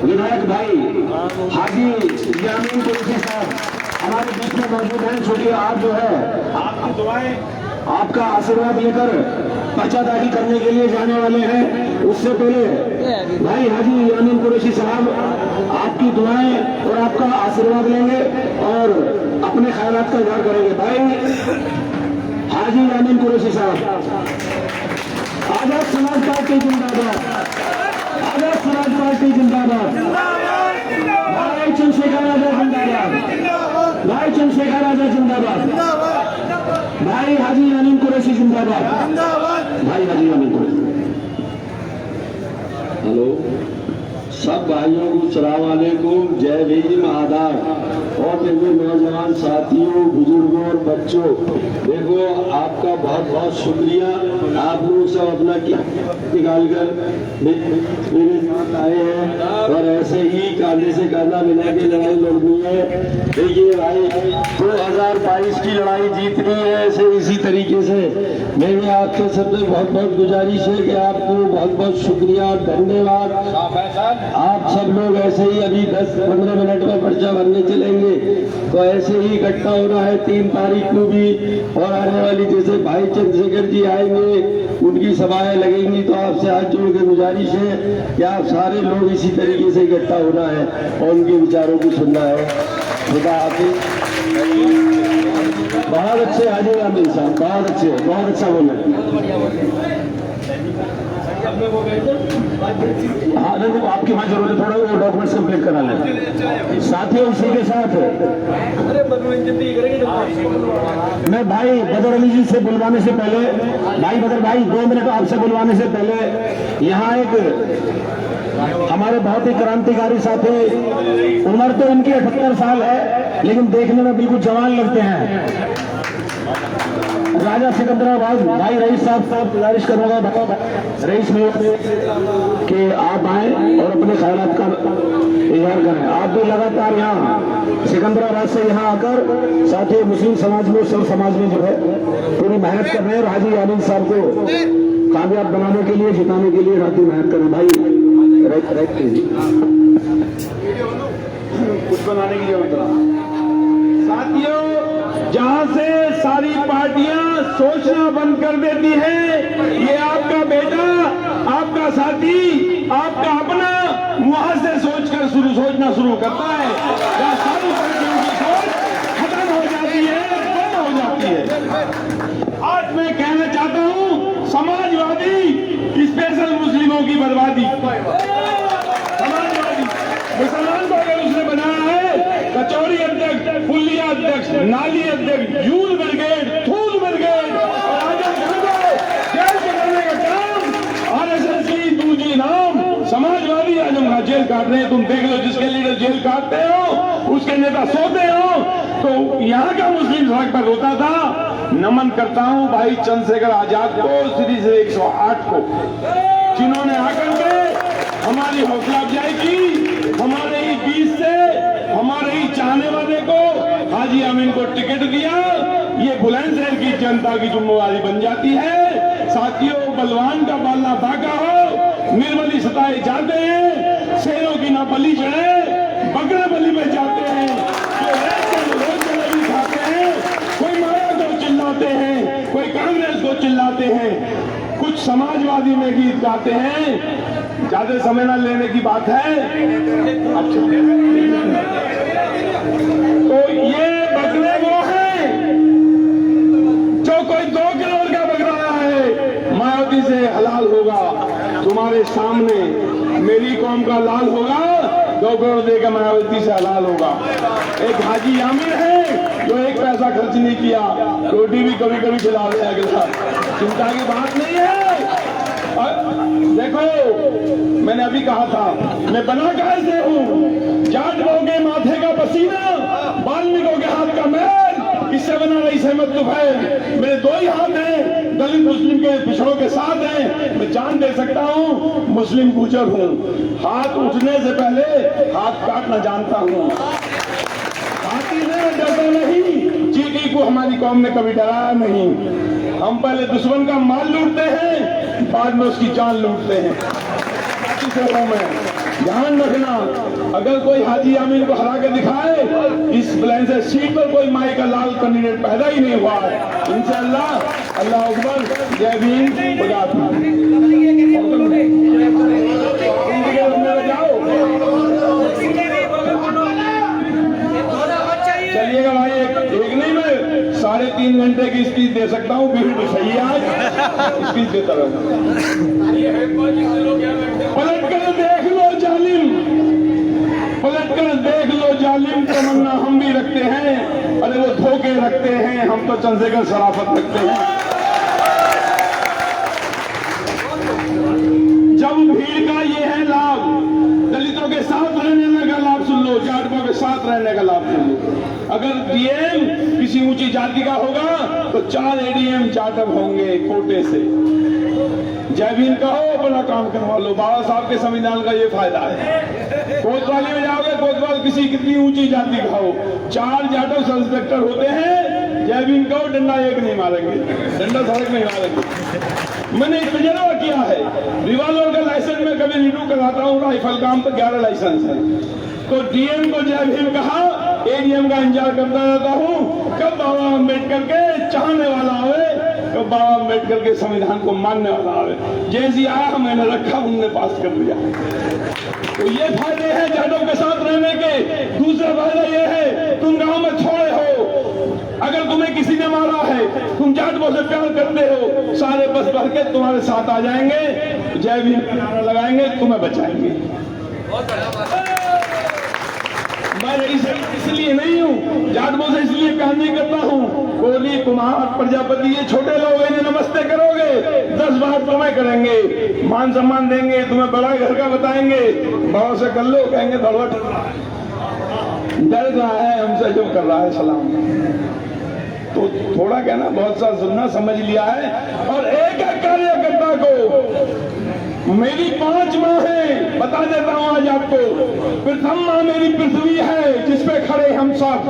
विधायक भाई हाजी अमीन कुरैशी साहब हमारे बीच में मौजूद हैं। चूंकि आप जो है आपकी दुआएं, आपका आशीर्वाद लेकर पर्चा दाखिल करने के लिए जाने वाले हैं, उससे पहले भाई हाजी अमीन कुरैशी साहब आपकी दुआएं और आपका आशीर्वाद लेंगे और अपने ख्यालात का इजहार करेंगे। भाई हाजी अमीन कुरैशी साहब, आजाद समाज पार्टी जिंदाबाद, आजाद समाज पार्टी जिंदाबाद, भाई चंद्रशेखर आजाद जिंदाबाद, भाई चंद्रशेखर आजाद जिंदाबाद, भाई हाजी अमीन कुरैशी जिंदाबाद, भाई हाजी अमीन कुरैशी। हेलो सब भाइयों को सलाम वालेकुम, जय भीम, आदाब। और मेरे नौजवान साथियों, बुजुर्गों और बच्चों, देखो आपका बहुत बहुत शुक्रिया। आप लोग सब अपना निकाल कर मेरे साथ आए हैं और ऐसे ही कांधे से कांधा मिला के लड़ाई लड़नी है। देखिए भाई 2022 की लड़ाई जीतनी है, ऐसे इसी तरीके से मेरी आपके सबसे बहुत बहुत गुजारिश है कि आपको बहुत बहुत शुक्रिया, धन्यवाद। आप सब लोग ऐसे ही अभी 10-15 मिनट में पर्चा भरने चलेंगे तो ऐसे ही इकट्ठा होना है 3 तारीख को भी। और आने वाली जैसे भाई चंद्रशेखर जी आएंगे, उनकी सभाएं लगेंगी, तो आपसे हाथ जोड़ के गुजारिश है कि आप सारे लोग इसी तरीके से इकट्ठा होना है और उनके विचारों को सुनना है। खुदा हाफिज। बहुत अच्छे हाजी आमिर साहब, बहुत अच्छे, बहुत अच्छा बोले। हाँ नहीं, आपकी वहाँ जरूरत है, थोड़ा वो डॉक्यूमेंट्स कंप्लीट करा लें। साथियों उसी के साथ मैं भाई बदर अली जी से बुलवाने से पहले, भाई बदर भाई 2 मिनट आपसे बुलवाने से पहले, यहाँ एक हमारे बहुत ही क्रांतिकारी साथी, उम्र तो इनकी 78 साल है लेकिन देखने में बिल्कुल जवान लगते हैं, राजा सिकंदराबाद भाई रईस साहब गुजारिश करूंगा रईस में कि आप आए और अपने ख्यालात का इजहार करें। आप भी लगातार यहाँ सिकंदराबाद से यहाँ आकर साथियों मुस्लिम समाज में, सब समाज में जो है पूरी मेहनत कर रहे हैं और हाजी आमिर साहब को कामयाब बनाने के लिए, जिताने के लिए राती मेहनत करें। भाई कुछ बनाने की जरूरत। साथियों, जहां से सारी पार्टियां सोचना बंद कर देती हैं, ये आपका बेटा, आपका साथी, आपका अपना वहां से सोचना शुरू करता है, जहां सारी पार्टियों की सोच खत्म हो जाती है, बंद हो जाती है। आज मैं कहना चाहता हूं, समाजवादी स्पेशल मुस्लिमों की बर्बादी, समाजवादी मुसलमान को अगर उसने बनाया है, कचौरी अध्यक्ष, पुलिया अध्यक्ष, नाली अध्यक्ष, यूथ ब्रिगेड, थूल ब्रिगेड, और आगे जेल से करने का काम आरएसएस की दूसरी नाम समाजवादी आजम का जेल काट रहे हैं। तुम देख लो, जिसके लीडर जेल काटते हो उसके नेता सोते हो, तो यहाँ का मुस्लिम सड़क पर रोता था। नमन करता हूँ भाई चंद्रशेखर आजाद को, सीरीज 108 को, जिन्होंने आकर के हमारी हौसला अफजाई की, हमारे ही बीच से हमारे ही चाहने वाले को, हाजी अमीन को टिकट दिया। ये बुलंदशहर की जनता की जिम्मेवारी बन जाती है। साथियों, बलवान का बालना बाका हो, निर्बली सताए जाते हैं, शेरों की ना बलि चढ़े, बकरे बलि में जाते हैं, रोज जलेबी खाते हैं, कोई माया को चिल्लाते हैं, कोई कांग्रेस को चिल्लाते हैं, कुछ समाजवादी में गीत गाते हैं। ज्यादा समय न लेने की बात है। अच्छा, तो ये बकरे वो हैं जो कोई 2 करोड़ का बकरा है, मायावती से हलाल होगा। तुम्हारे सामने मेरी कौम का लाल होगा, 2 करोड़ देकर मायावती से हलाल होगा। एक हाजी आमिर है जो 1 पैसा खर्च नहीं किया, रोटी भी कभी कभी खिला दे अगला, चिंता की बात नहीं है। देखो, मैंने अभी कहा था, मैं बना कहां से हूं, जाटों के माथे का पसीना, वाल्मीकियों के हाथ का मैल, इससे बना रही सहमत तुफैल। मेरे 2 ही हाथ हैं, दलित मुस्लिम के पिछड़ों के साथ हैं, मैं जान दे सकता हूं, मुस्लिम गुजर हूं, हाथ उठने से पहले हाथ काटना जानता हूं। हाथी ने डरता नहीं, चींटी को हमारी कौम ने कभी डराया नहीं। हम पहले दुश्मन का माल लूटते हैं, बाद में उसकी जान लूटते हैं। ध्यान रखना, अगर कोई हाजी आमिर को हरा के दिखाए, इस बुलंदशहर सीट पर कोई माई का लाल कैंडिडेट पैदा ही नहीं हुआ है। इंशाअल्लाह, अल्लाह अकबर, जय भीम, खुदा चलिएगा भाई, एक नहीं, मैं 3.5 घंटे की स्पीच दे सकता हूँ, भीड़ भी सही है, आज स्पीच देता रहूँ। पलट कर देख लो जालिम, पलट कर देख लो जालिम, तमन्ना हम भी रखते हैं, अरे वो धोखे रखते हैं, हम तो चंद्रशेखर शराफत रखते हैं। जब भीड़ का ये है लाभ, दलितों के साथ रहने का लाभ सुन लो, जाटों के साथ रहने का लाभ सुन लो। अगर डीएम किसी ऊंची जाति का होगा तो 4 एडीएम जाटव होंगे कोटे से। जय भीम कहो, अपना काम करवा लो, बाबा साहब के संविधान का ये फायदा है। कोतवाली में जाओगे, कोतवाल कितनी ऊंची जाति का हो, 4 जाटव सब इंस्पेक्टर होते हैं। जय भीम कहो, डंडा एक नहीं मारेंगे, डंडा सड़क नहीं मारेंगे। मैंने एक तजर्बा किया है, रिवॉल्वर का लाइसेंस में कभी रिन्यू कराता हूँ, राइफल काम तो 11 लाइसेंस है। तो डीएम को जय भीम कहा, एडीएम का इंतजार करता रहता हूँ कब बाबा अम्बेडकर के चाहने वाला आवे, कब बाबा अम्बेडकर के संविधान को मानने वाला आवे। जैसी आया मैंने रखा, उनने पास कर दिया। तो ये फायदे हैं जाटों के साथ रहने के। दूसरा फायदा ये है, तुम गांव में थोड़े हो, अगर तुम्हें किसी ने मारा है, तुम जाटों से प्यार करते हो, सारे बस भर के तुम्हारे साथ आ जाएंगे, जय भीम का नारा लगाएंगे, तुम्हें बचाएंगे। मैं इसलिए नहीं हूँ, जाटों से इसलिए प्यार नहीं करता हूँ। कोहली, कुमार, प्रजापति, ये छोटे लोग, इन्हें नमस्ते करोगे 10 बार तुम्हें करेंगे, मान सम्मान देंगे, तुम्हें बड़ा घर का बताएंगे, बड़ों से कर लो, कहेंगे बड़वा डर रहा है हमसे जो कर रहा है सलाम। तो थोड़ा कहना बहुत सा सुनना समझ लिया है। और एक एक कार्यकर्ता को मेरी 5 माँ है, बता देता हूँ आज आपको। प्रथम माँ मेरी पृथ्वी है जिस पे खड़े हम सब,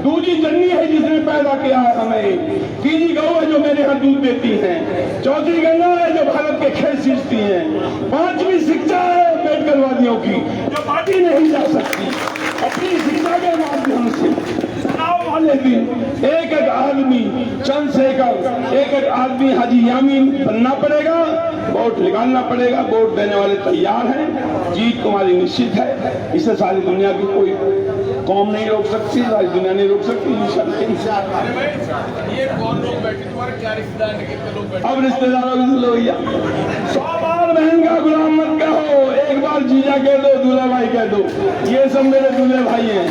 दूसरी जननी है जिसने पैदा किया है हमें, तीसरी गौ है जो मेरे यहाँ दूध देती है, चौथी गंगा है जो भारत के खेत सींचती है, 5वीं शिक्षा है अम्बेडकरवादियों की जो पार्टी नहीं जा सकती। अपनी शिक्षा के माध्यम से चुनाव वाले दिन एक एक आदमी चंद्रशेखर, एक एक आदमी हाजी यामीन बनना पड़ेगा, वोट निकालना पड़ेगा। वोट देने वाले तैयार हैं, जीत तुम्हारी निश्चित है। इससे सारी दुनिया की कोई कौम नहीं रोक सकती, सारी दुनिया नहीं रोक सकती। ये कौन लोग बैठे, तुम्हारे क्या रिश्तेदार हैं, कितने लोग बैठे? अब रिश्तेदारों की सुन लो भैया, 100 बार बहन का गुलाम मत कहो, एक बार जीजा कह दो, दूल्हा भाई कह दो। ये सब मेरे दूल्हे भाई हैं।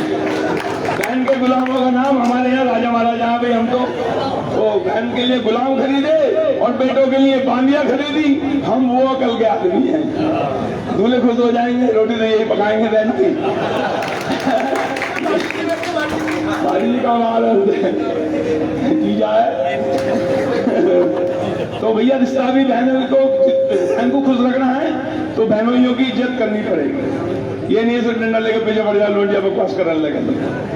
बहन के गुलामों का नाम हमारे यहाँ राजा महाराजा भाई, हम तो वो बहन के लिए गुलाम खरीदे और बेटों के लिए बांदिया खरीदी, हम वो अकल के आदमी हैं। दूल्हे खुश हो जाएंगे, रोटी तो यही पकाएंगे बहन की। भाई का जीजा है। तो भैया रिश्ता भी बहनों को, बहन को खुश रखना है तो बहनों की इज्जत करनी पड़ेगी। ये नहीं सिर्फ डंडा लेकर पीछे पड़ जाए, लोटिया बकवास करने लगे।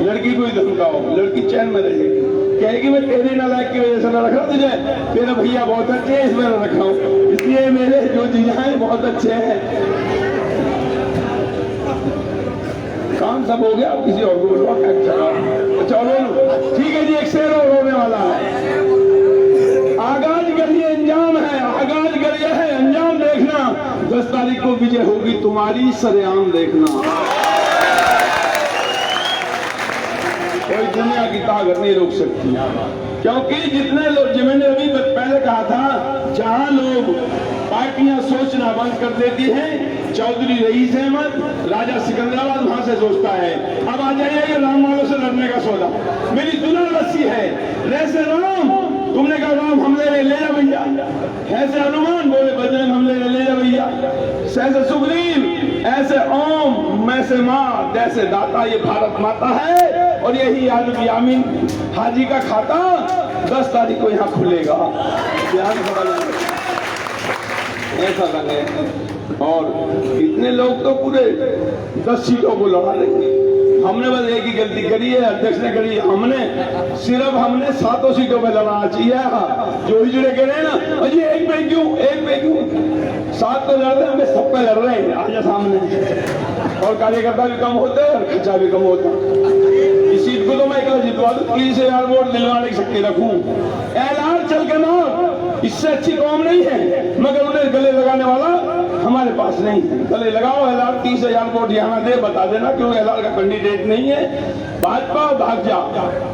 लड़की को ही धमकाओ, लड़की चैन में रहेगी, कहेगी मैं तेरे नालायक की वजह से न रखा तुझे, तेरा भैया बहुत अच्छे हैं इसमें न रखा हूँ, इसलिए मेरे जो जीजा हैं बहुत अच्छे हैं। काम सब हो गया, किसी और को बोलो। अच्छा बोलो, ठीक है जी। एक शेर और होने वाला है। आगाज करिए अंजाम है, आगाज करिए है अंजाम देखना, 10 तारीख को विजय होगी तुम्हारी, सरेआम देखना। कोई दुनिया की ताकत नहीं रोक सकती, क्योंकि जितने लोग, जो मैंने अभी पहले कहा था, जहां लोग पार्टियां सोचना बंद कर देती हैं, चौधरी रईस अहमद, राजा सिकंदराबाद वहां से सोचता है। अब आ जाइए राम वालों से लड़ने का सौदा। मेरी दुल्हन रस्सी है, जैसे राम, तुमने कहा राम हमले ले जा भैया, ऐसे हनुमान बोले बजरंग हमले ले जा भैया, ऐसे सुग्रीव, ऐसे ओम, मैं से माँ, जैसे दाता, ये भारत माता है। और यही यामीन हाजी का खाता 10 तारीख को यहाँ खुलेगा, ऐसा लगे। और इतने लोग तो पूरे 10 सीटों को लड़ा देंगे। हमने बस एक ही गलती करी है, अध्यक्ष ने करी, हमने 7 सीटों पे लड़ना चाहिए। जो ही जुड़े कह रहे हैं ना, अजी एक पे क्यों, 7 तो लड़ रहे, हमें सब पे लड़ रहे हैं आजा सामने। और कार्यकर्ता भी कम होते हैं और खर्चा भी कम होता। इस सीट को तो मैं एकला जितवा दूं, 30,000 वोट दिलवाने की शक्ति रखूं। एलार चल के मार, इससे अच्छी कौम नहीं है, मगर उन्हें गले लगाने वाला हमारे पास नहीं है। गले लगाओ, एलार 30,000 वोट यहाँ दे, बता देना क्यों एलार का कैंडिडेट नहीं है। भाजपा भाग जा,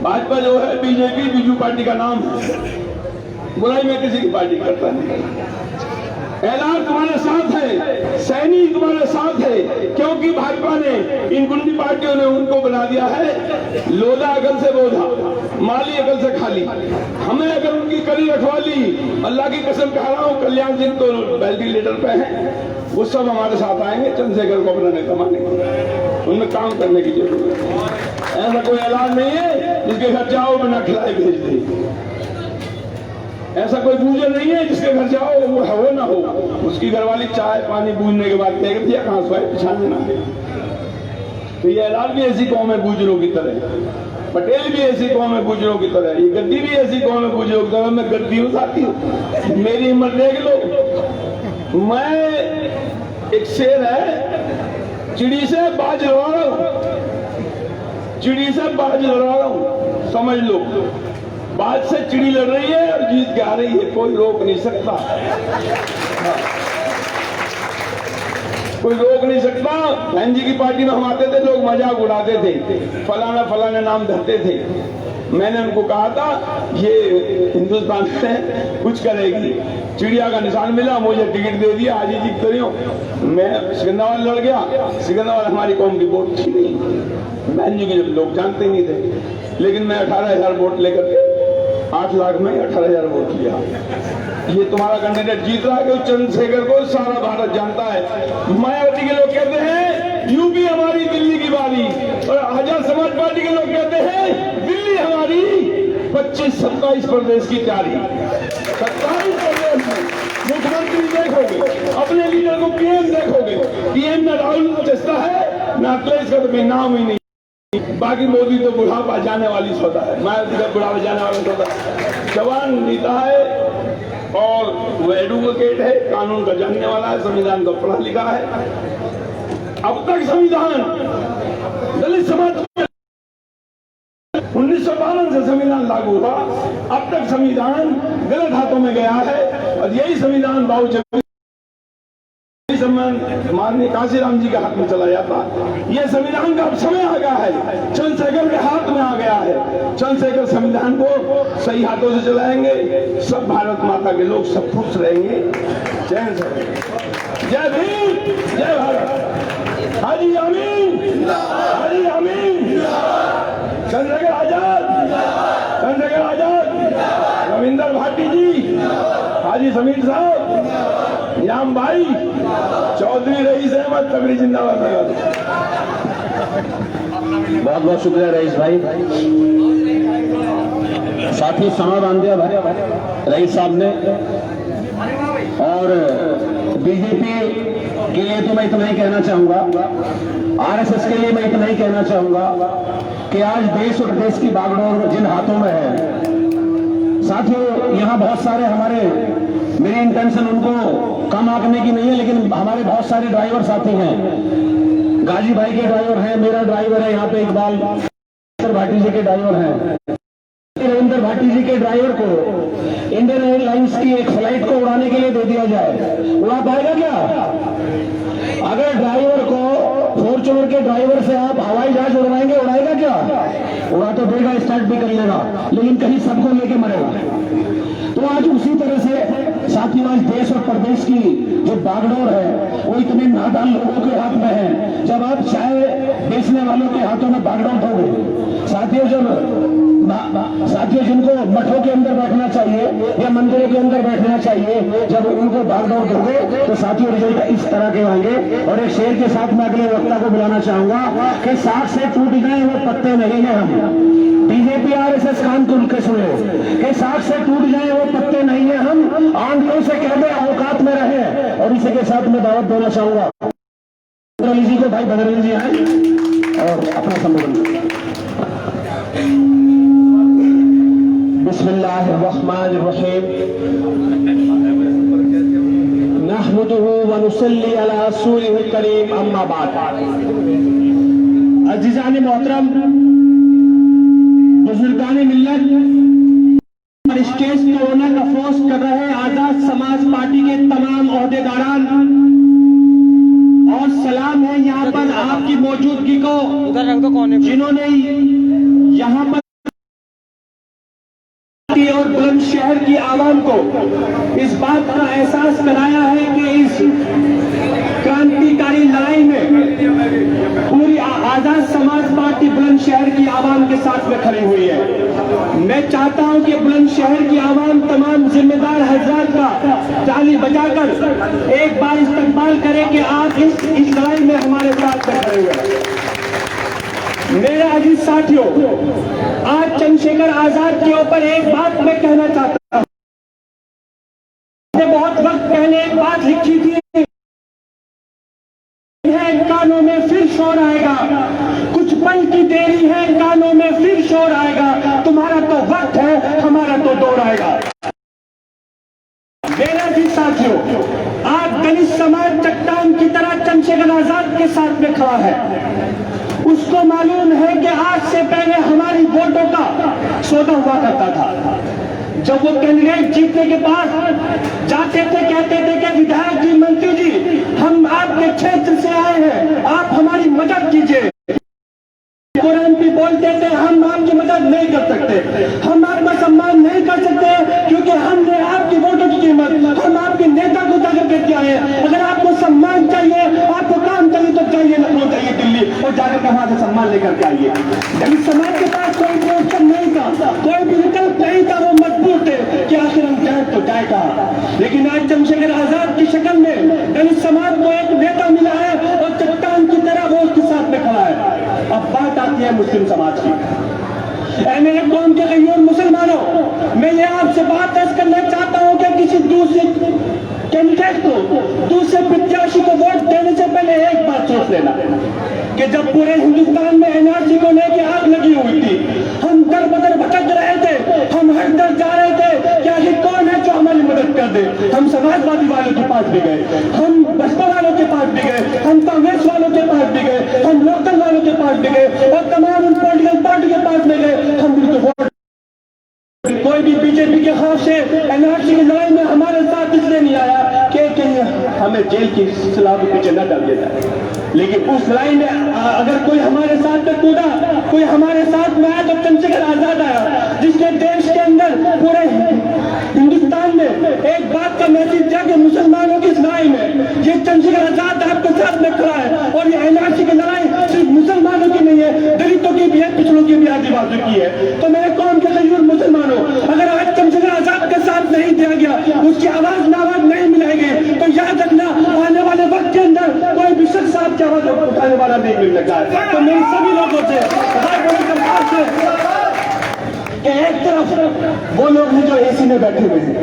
भाजपा जो है बीजेपी, बीजू पार्टी का नाम है, बुराई में किसी की पार्टी करता नहीं। एलार तुम्हारे साथ है, सैनी तुम्हारे साथ है, क्योंकि भाजपा ने, इन गुंडी पार्टियों ने उनको बना दिया है लोधा अकल से बोधा, माली अकल से खाली। हमें अगर उनकी कड़ी रखवाली, अल्लाह की कसम कह रहा हूँ, कल्याण सिंह तो वेंटिलेटर पे हैं, वो सब हमारे साथ आएंगे चंद्रशेखर को अपना नेता मानेंगे, उनमें काम करने की जरूरत है। ऐसा कोई ऐलान नहीं है जिसके घर जाओ बिना खिलाए भेज दे, ऐसा कोई बूझे नहीं है जिसके घर जाओ वो हो ना हो, उसकी घरवाली चाय पानी बूझने के बाद कहेगा भैया कहाँ सोए, पिछाने ना। तो ये ऐलान भी ऐसी कौम है बूझलों की तरह, पटेल भी ऐसी कौम है बूझलों की तरह, ये गद्दी भी ऐसी कौम है बूझलों की तरह। मैं गद्दी उठाती हूँ, मेरी हिम्मत देख लो। मैं, एक शेर है, चिड़ी से बाज लड़ा रहा हूँ, चिड़ी से बाज लड़ा रहा हूँ, समझ लो। बाज से चिड़ी लड़ रही है और जीत के आ रही है, कोई रोक नहीं सकता, कोई रोक नहीं सकता। बहन जी की पार्टी में हम आते थे, लोग मजाक उड़ाते थे, फलाना फलाना नाम धरते थे, मैंने उनको कहा था ये हिंदुस्तान में कुछ करेगी, चिड़िया का निशान मिला, मुझे टिकट दे दिया, आज ही जीत रही हूँ। मैं सिकंदराबाद लड़ गया, सिकंदराबाद हमारी कौम की वोट थी नहीं, मैंने के लोग जानते नहीं थे, लेकिन मैं 18,000 वोट लेकर के 8 लाख में 18,000 वोट लिया। ये तुम्हारा कैंडिडेट जीत रहा है कि चंद्रशेखर को सारा भारत जानता है। मायावती के लोग कहते हैं यूपी हमारी, दिल्ली की बारी, और आजाद समाज पार्टी के लोग कहते हैं दिल्ली हमारी, 25-27 प्रदेश की तैयारी, 27 प्रदेश में मुख्यमंत्री देखोगे, अपने लीडर को पीएम देखोगे, पीएम में राहुल चस्ता है ना, अखिलेश का तो नाम ही नहीं। बाकी मोदी तो बुढ़ापा जाने वाली सौदा है, मायावती का बुढ़ापा जाने वाला सौदा। जवान नेता है और वो एडवोकेट है, कानून का जानने वाला है, संविधान का पढ़ा लिखा है। अब तक संविधान दलित समाज में 1952 से संविधान लागू हुआ, अब तक संविधान गलत हाथों में गया है, और यही संविधान बाबू माननीय काशीराम जी के हाथ में चला जाता। यह संविधान का अब समय आ गया है, चंद्रशेखर के हाथ में आ गया है। चंद्रशेखर संविधान को सही हाथों से चलाएंगे, सब भारत माता के लोग सब खुश रहेंगे। चैन से जय भीम, जय भारत, हाजी अमीन, हाजी अमीन, चंद्रशेखर आजाद, चंद्रशेखर आजाद, रविंदर भाटी जी, हाजी समीर साहब, याम भाई, चौधरी रईस अहमद तगड़ी जिंदाबाद। बहुत बहुत शुक्रिया रईस भाई। साथ ही समा बांध दिया रईस साहब ने। और बीजेपी के लिए तो मैं इतना ही कहना चाहूंगा, आरएसएस के लिए मैं इतना ही कहना चाहूंगा कि आज देश और देश की बागडोर जिन हाथों में है, साथियों यहाँ बहुत सारे हमारे, मेरी इंटेंशन उनको कम आंकने की नहीं है, लेकिन हमारे बहुत सारे ड्राइवर साथी हैं। गाजी भाई के ड्राइवर हैं, मेरा ड्राइवर है, यहाँ पे इकबाल भाटी जी के ड्राइवर हैं। रविंदर भाटी जी के ड्राइवर को इंडियन एयरलाइंस की एक फ्लाइट को उड़ाने के लिए दे दिया जाए, उड़ा पाएगा क्या? अगर ड्राइवर को, फॉर्च्यूनर के ड्राइवर से आप हवाई जहाज उड़वाएंगे, उड़ाएगा क्या? उड़ा तो देगा, स्टार्ट भी कर लेगा, लेकिन कहीं सबको लेके मरेगा। तो आज उसी तरह से साथियों, आज देश और प्रदेश की जो बागडोर है वो इतने नादान लोगों के हाथ में है। जब आप चाय बेचने वालों के हाथों में बागडोर दोगे, साथियों, साथियों जिनको मठों के अंदर बैठना चाहिए या मंदिरों के अंदर बैठना चाहिए, जब उनको बागडोर दोगे तो साथियों रिजल्ट इस तरह के आएंगे। और एक शेर के साथ मैं अगले वक्ता को बुलाना चाहूंगा कि साग से टूट गए वो पत्ते नहीं है हम। बीजेपी आरएसएस कान खुल के सुन लो कि साग से टूट जाए वो पत्ते नहीं है हम, आंधियों से कह दे औकात में रहे। और इसी के साथ मैं दावत देना चाहूंगा जी को, भाई बदरन जी आए और अपना संबोधन। बिस्मिल्लाहिर्रहमानिर्रहीम, नहमदुहु व नुसल्ली अला रसूलिहिल करीम, अम्मा बाद। अज़ीज़ान मोहतरम, बुजुर्गान मिल्लत, स्टेज कोरोना का फोर्स कर रहे आजाद समाज पार्टी के तमाम ओहदेदारान, और सलाम है यहाँ पर आपकी मौजूदगी को, जिन्होंने यहाँ पर और बुलंदशहर की आवाम को इस बात का एहसास कराया है कि इस क्रांतिकारी लड़ाई में पूरी आजाद समाज पार्टी बुलंदशहर की आवाम के साथ में खड़ी हुई है। मैं चाहता हूं कि बुलंदशहर की आवाम तमाम जिम्मेदार हजरात का ताली बजाकर एक बार इस्तकबाल करें कि आप इस लड़ाई में हमारे साथ खड़े हुए। मेरे अजीज साथियों, आज चंद्रशेखर आजाद के ऊपर एक बात मैं कहना चाहता हूं। बहुत वक्त पहले एक बात लिखी थी, कानों में फिर शोर आएगा, कुछ पल की देरी है, कानों में फिर शोर आएगा, तुम्हारा तो वक्त है, हमारा तो दौर आएगा। मेरे अजीज साथियों, आज दलित समाज चट्टान की तरह चंद्रशेखर आजाद के साथ में खड़ा है। उसको मालूम है कि आज से पहले हमारी वोटों का सौदा हुआ करता था। जब वो कैंडिडेट जीतने के बाद जाते थे, कहते थे कि विधायक जी, मंत्री जी, हम आपके क्षेत्र से आए हैं, आप हमारी मदद कीजिए। कुरान भी बोलते सकते थे, हम आपकी मदद नहीं कर सकते, हम आपका सम्मान नहीं कर सकते, क्योंकि हमने आपकी वोटों की कीमत, हम आपके नेता को तय करके किया है। अगर आपको सम्मान चाहिए, आपको काम चाहिए, तो चाहिए लखनऊ, चाहिए दिल्ली, और जाकर वहां से सम्मान लेकर के आइए। लेकिन समाज के पास कोई ऑप्शन नहीं था, कोई भी विकल्प नहीं था, वो मजबूर थे कि आखिर हम जाए तो जाए कहा। लेकिन आज चंद्रशेखर आजाद की शक्ल में दलित समाज को एक नेता मिला है और चट्टान की तरह वो उसके साथ में खड़ा है। अब बात आती है मुस्लिम समाज की। मेरे कौम के गैर मुसलमानों, मैं ये आपसे बात दर्ज करना चाहता हूँ कि किसी दूसरे कैंडिडेट को, दूसरे प्रत्याशी को वोट देने से पहले एक बात सोच लेना कि जब पूरे हिंदुस्तान में एनआरसी को लेकर आग लगी हुई थी, हम दर बदर भटक रहे थे, हम हर दर जा रहे थे कि आखिर कौन है जो हमारी मदद कर दे। हम समाजवादी वालों के पास भी गए, हम बसपा वालों के पास भी गए, हम कांग्रेस वालों के पास भी गए, हम लोकल वालों के पास भी गए, और तमाम उन पॉलिटिकल पार्टी के पास में गए। हम उनको वोट, कोई भी बीजेपी के खौफ से एनआरसी की लड़ाई में हमारे साथ इसलिए नहीं आया कि हमें जेल की सलाह के पीछे न डाल देता है। लेकिन उस लड़ाई में अगर कोई हमारे साथ में कूदा, कोई हमारे साथ में आया, तो चंद्रशेखर आजाद आया, जिसने देश के अंदर पूरे हिंदुस्तान में एक बात का मैसेज दिया कि मुसलमानों की इस लड़ाई में ये चंद्रशेखर आजाद आपके साथ में खड़ा है। और ये एनआरसी की लड़ाई सिर्फ मुसलमानों की नहीं है, दलितों की भी है, पिछड़ों की भी, आदिवासियों की है। तो मेरे कौम के गरीब मुसलमानों, अगर आज चंद्रशेखर आजाद के साथ नहीं दिया गया, उसकी आवाज नावाज नहीं मिलाएगी, तो याद रखना आने वाले वक्त के अंदर कोई भी शख्स आपकी आवाज उठाने वाला नहीं मिल लगा है। तो मेरे सभी लोगों से कि एक तरफ वो लोग हैं जो एसी में बैठे हुए हैं,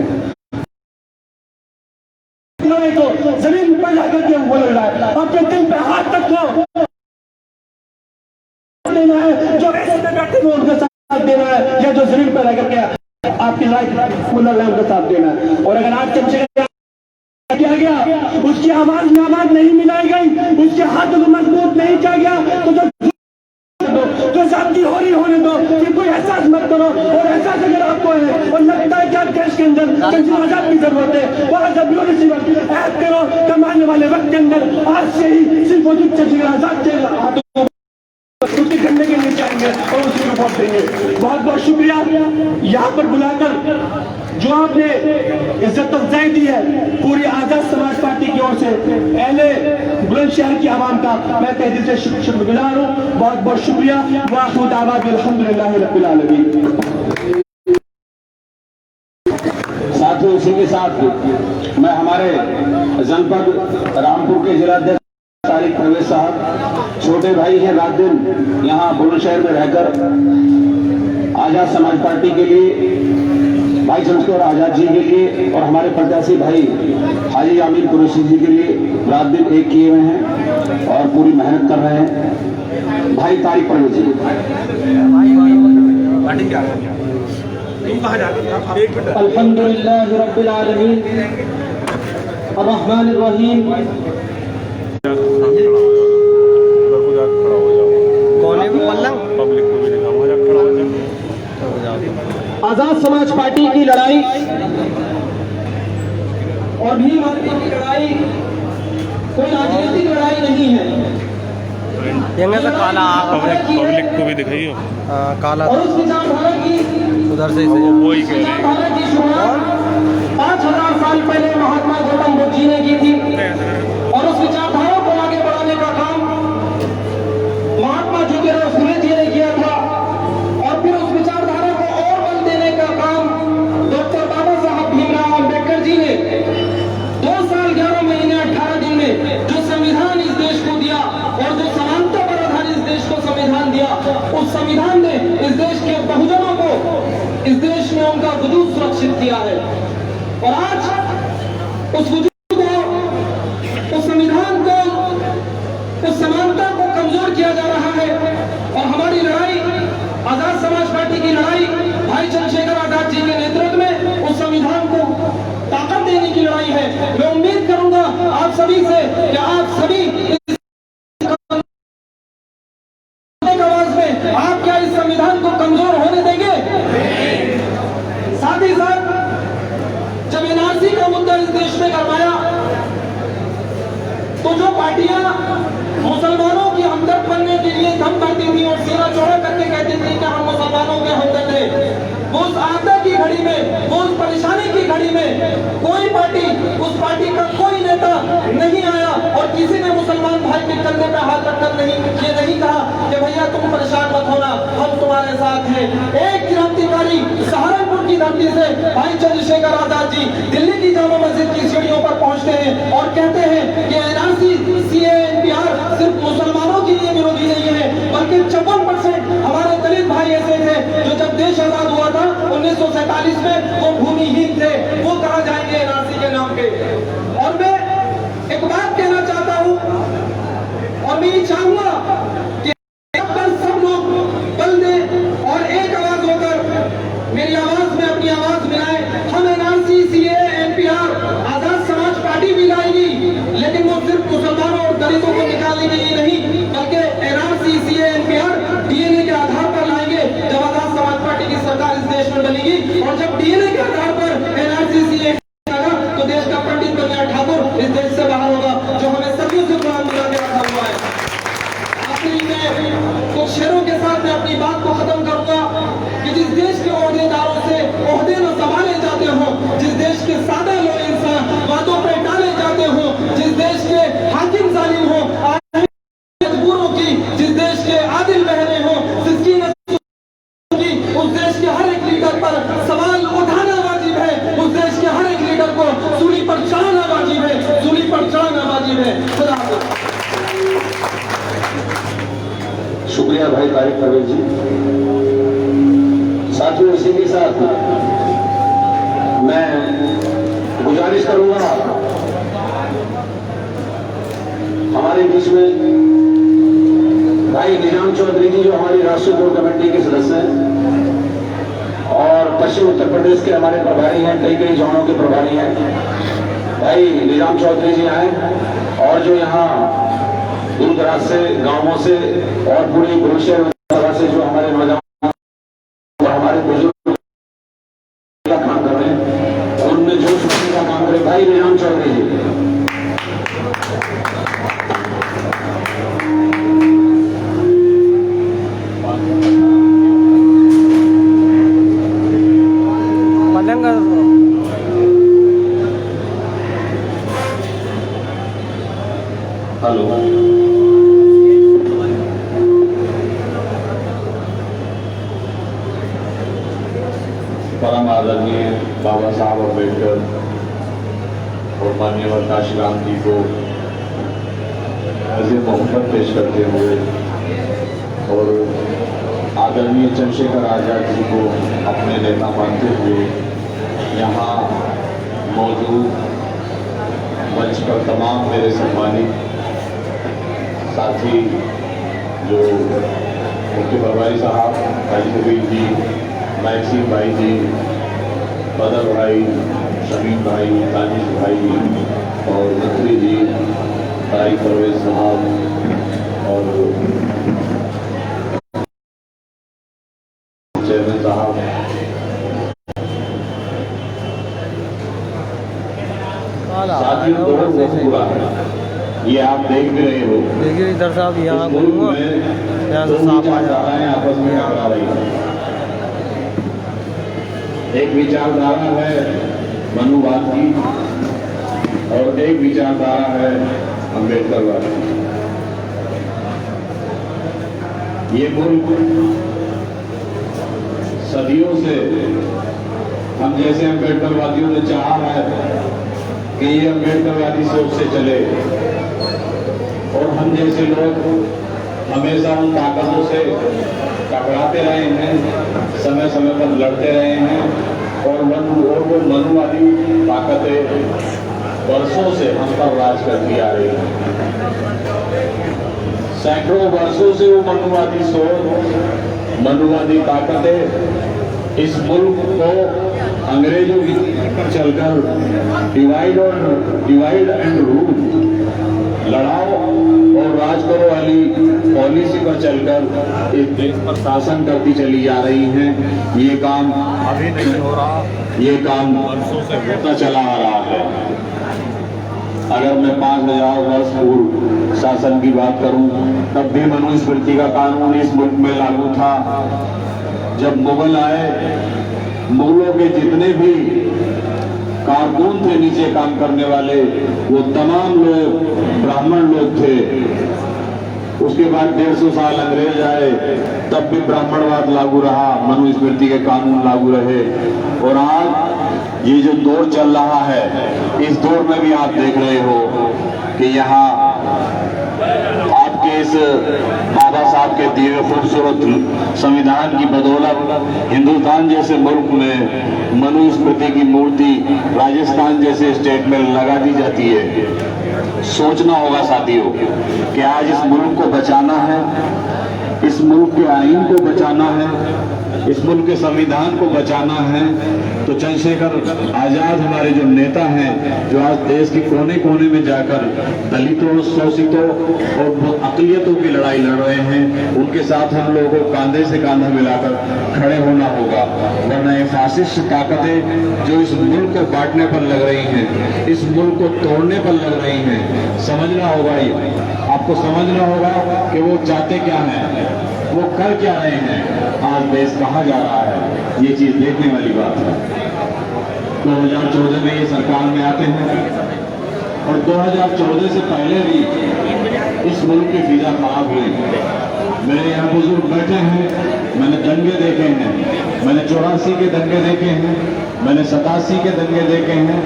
तो जमीन पर जाकर के बोल रहा है, अपने दिल पे हाथ रखो, देना है जो एसी में बैठे हुए उनके साथ देना है, या जो जमीन पर रह करके आपकी लाइफ फुल उनके साथ देना है। और अगर आज चंद्रशेखर किया गया, उसकी आवाज नावाज नहीं मिलाई गई, उसके हाथ मजबूत नहीं किया गया, तो जाती हो रही होने दो, फिर कोई एहसास मत करो। और एहसास अगर आपको है और लगता है कि आप देश के अंदर चंद्रशेखर आजाद की जरूरत है, वहां जब ऐड करो, कमाने वाले वक्त के अंदर आज से ही सिर्फ चंद्रशेखर आजाद के हाथों छुट्टी करने के लिए जाएंगे और उसी को वोट देंगे। बहुत बहुत शुक्रिया यहाँ पर बुलाकर जो आपने इज्जत अफजाई दी है पूरी आजाद समाज पार्टी की ओर से, अहले बुलंदशहर की आवाम का मैं तहे दिल से शुक्रगुजार हूँ। बहुत बहुत शुक्रिया। वाखिर दावात अल्हम्दुलिल्लाह रब्बिल आलमीन। साथियों, इसी के साथ मैं हमारे जनपद रामपुर के जिलाध्यक्ष तारिक परवेज साहब, छोटे भाई हैं, रात दिन यहाँ बुलंदशहर में रहकर आजाद समाज पार्टी के लिए, भाई चंद्रशेखर आजाद जी के लिए और हमारे प्रत्याशी भाई हाजी आमिर कुरैशी जी के लिए रात दिन एक किए हुए हैं और पूरी मेहनत कर रहे हैं। भाई तारिक परवेज जी, अल्हम्दुलिल्लाह रब्बिल आलमीन अर्रहमानिर रहीम। कोने में पल्लंग पब्लिक को भी दिखा, वहाँ खड़ा हो जाए। आजाद समाज पार्टी की लड़ाई और भीम आर्मी की लड़ाई कोई राजनीतिक लड़ाई नहीं है। यहाँ से काला पब्लिक को भी दिखाइए। काला और उस विचारधारा की उधर से वही कह रहे हैं। विचारधारा की शुरुआत 5000 साल पहले महात्मा गौतम बुद्ध जी ने की थी, और उस विचारधारा को आगे बढ़ाने का काम महात्मा जी के रोशनी जी ने किया था। और फिर उस विचारधारा को और बल देने का काम डॉक्टर बाबा साहब भीमराव अम्बेडकर जी ने 2 साल 11 महीने 18 दिन में जो संविधान इस देश को दिया और जो समानता पर आधारित इस देश को संविधान दिया, उस संविधान ने इस देश के बहुजनों को इस देश में उनका वजूद सुरक्षित किया है। और आज उस वजूद को, उस संविधान को, उस समानता को कमजोर किया जा रहा है। और हमारी लड़ाई, आजाद समाज पार्टी की लड़ाई, भाई चंद्रशेखर आजाद जी के नेतृत्व में उस संविधान को ताकत देने की लड़ाई है। मैं उम्मीद करूंगा आप सभी से कि आप सभी आवाज में आप क्या इस संविधान को कमजोर होने देंगे? साथ ही साथ जब एनआरसी का मुद्दा इस देश में करवाया, तो जो पार्टियां मुसलमानों की हमदर्द बनने के लिए दम करती थी और सिरा चौड़ा करके कहती कि हम मुसलमानों के हमदर्द हैं। वो उस आपदा की घड़ी में, वो उस परेशानी की घड़ी में कोई पार्टी, उस पार्टी का कोई नेता नहीं आया और किसी ने मुसलमान भाई के कंधे पे हाथ रखकर ये नहीं कहा कि भैया तुम परेशान मत होना, हम तुम्हारे साथ हैं। एक क्रांतिकारी सहारनपुर की धरती से भाई चंद्रशेखर आजाद जी दिल्ली की जामा मस्जिद की सीढ़ियों पर पहुंचते हैं और कहते हैं कि एनआरसी, सीए, एनपीआर सिर्फ मुसलमानों के लिए विरोधी नहीं है, बल्कि 54% हमारे दलित भाई ऐसे थे जो जब देश आजाद हुआ था 1947 में वो भूमिहीन थे, वो कहां जाएंगे एनआरसी के नाम पे। और मैं एक बात कहना चाहता हूं और मैं ये चाहूंगा कि सब लोग बल दें और एक आवाज होकर मेरी आवाज में अपनी आवाज मिलाएं। हम NRC, CA, NPR, Azad Samaj party भी लाएगी, लेकिन वो सिर्फ मुसलमानों और दलितों को निकालने के लिए नहीं, बल्कि एनआरसी, सीए, एनपीआर डीएनए के आधार पर लाएंगे। जब आजाद समाज पार्टी की सरकार इस देश में बनेगी और जब डीएनए के आधार पर एनआरसी, सीए तो देश का पंडित बनिया ठाकुर इस देश से बाहर होगा, जो हमें सदियों से गुलाम बना के रखा हुआ है। आखिरी में कुछ शेरों के साथ मैं अपनी बात को खत्म करूंगा कि जिस देश के ओहदेदारों से ओहदे न संभाले जाते हो, जिस देश के सादा लोग इंसान बातों पर टाले जाते हो, जिस देश के हाकिम जालिम हो, मजबूरों की, जिस देश के आदिल बहने हो, जिसकी उस देश के हर एक लीडर पर सवाल उठाना वाजिब है, उस देश के हर एक लीडर को सूली पर चढ़ाना वाजिब है, सूली पर चढ़ाना वाजिब है। खुदा हाफिज। शुक्रिया भाई तारिक परवेज जी। साथियों, इसी के साथ मैं गुजारिश करूंगा हमारे बीच में भाई निजाम चौधरी जी, जो हमारी राष्ट्रीय कोर कमेटी के सदस्य हैं और पश्चिम उत्तर प्रदेश के हमारे प्रभारी हैं, कई जोनों के प्रभारी हैं, भाई निजाम चौधरी जी आए और जो यहाँ दूर दराज से, गांवों से और पूरी बुलंदशहर सभा से जो हमारे नौजवान और हमारे बुजुर्ग का काम कर रहे हैं, उनमें जोश भरने का काम करे भाई निजाम चौधरी जी। हेलो, परम आदरणीय बाबा साहब अम्बेडकर और माननीय काशीराम जी को अजीम मोहब्बत पेश करते हुए और आदरणीय चंद्रशेखर आजाद जी को अपने नेता मानते हुए यहाँ मौजूद मंच पर तमाम मेरे सम्मानित साथी जो मुख्य प्रभारी साहब काजी कबीर जी, मैक्सिम भाई जी, बदर भाई, शमीम भाई, तानिश भाई और मंत्री जी, तारिक परवेज साहब और चेयरमैन साहब, साथियों बहुत बुरा है, ये आप देख भी रहे हो। देखिए इधर से आप यहाँ घूमूंगा, यहाँ से साफ आ जा रहा है, आपस में आ रही है। एक विचारधारा है मनुवाद की और एक विचारधारा है अम्बेडकरवाद की। ये मुल्क सदियों से हम जैसे अम्बेडकरवादियों ने चाहा है कि ये अम्बेडकरवादी सोच से चले और हम जैसे लोग हमेशा उन ताकतों से टकराते रहे हैं, समय समय पर लड़ते रहे हैं और वो मनुवादी ताकतें वर्षों से हम पर राज करती आ रही हैं। सैकड़ों वर्षों से वो मनुवादी सोच, मनुवादी ताकतें इस मुल्क को अंग्रेजों की पर चलकर डिवाइड एंड रूल, लड़ाओ और राज करो वाली पॉलिसी पर चलकर इस देश पर शासन करती चली जा रही हैं। ये काम अभी नहीं हो रहा, ये काम वर्षों से होता चला आ रहा है। अगर मैं 5000 वर्ष पूर्व शासन की बात करूं, तब भी मनुस्मृति का कानून इस मुल्क में लागू था। जब मुगल आए, मुगलों के जितने भी कारकुन थे नीचे काम करने वाले, वो तमाम लोग ब्राह्मण लोग थे। उसके बाद 150 साल अंग्रेज आए, तब भी ब्राह्मणवाद लागू रहा, मनुस्मृति के कानून लागू रहे। और आज ये जो दौर चल रहा है, इस दौर में भी आप देख रहे हो कि यहाँ आपके इस बाबा साहब के दिए हुए खूबसूरत संविधान की बदौलत हिंदुस्तान जैसे मुल्क में मनुस्मृति की मूर्ति राजस्थान जैसे स्टेट में लगा दी जाती है। सोचना होगा साथियों कि आज इस मुल्क को बचाना है, इस मुल्क के आईन को बचाना है, इस मुल्क के संविधान को बचाना है, तो चंद्रशेखर आजाद हमारे जो नेता हैं, जो आज देश के कोने कोने में जाकर दलितों, शोषितों और अकलियतों की लड़ाई लड़ रहे हैं, उनके साथ हम लोगों को कांधे से कांधा मिलाकर खड़े होना होगा। वरना ये फासिस्ट ताकतें जो इस मुल्क को बांटने पर लग रही हैं, इस मुल्क को तोड़ने पर लग रही हैं, समझना होगा, ये आपको समझना होगा कि वो चाहते क्या हैं, वो कर क्या रहे हैं, आज देश कहाँ जा रहा है, ये चीज देखने वाली बात है। 2014 में ये सरकार में आते हैं और 2014 से पहले भी इस मुल्क की फिजा खराब हुई। मेरे यहाँ बुजुर्ग बैठे हैं, मैंने दंगे देखे हैं, मैंने 84 के दंगे देखे हैं, मैंने 87 के दंगे देखे हैं,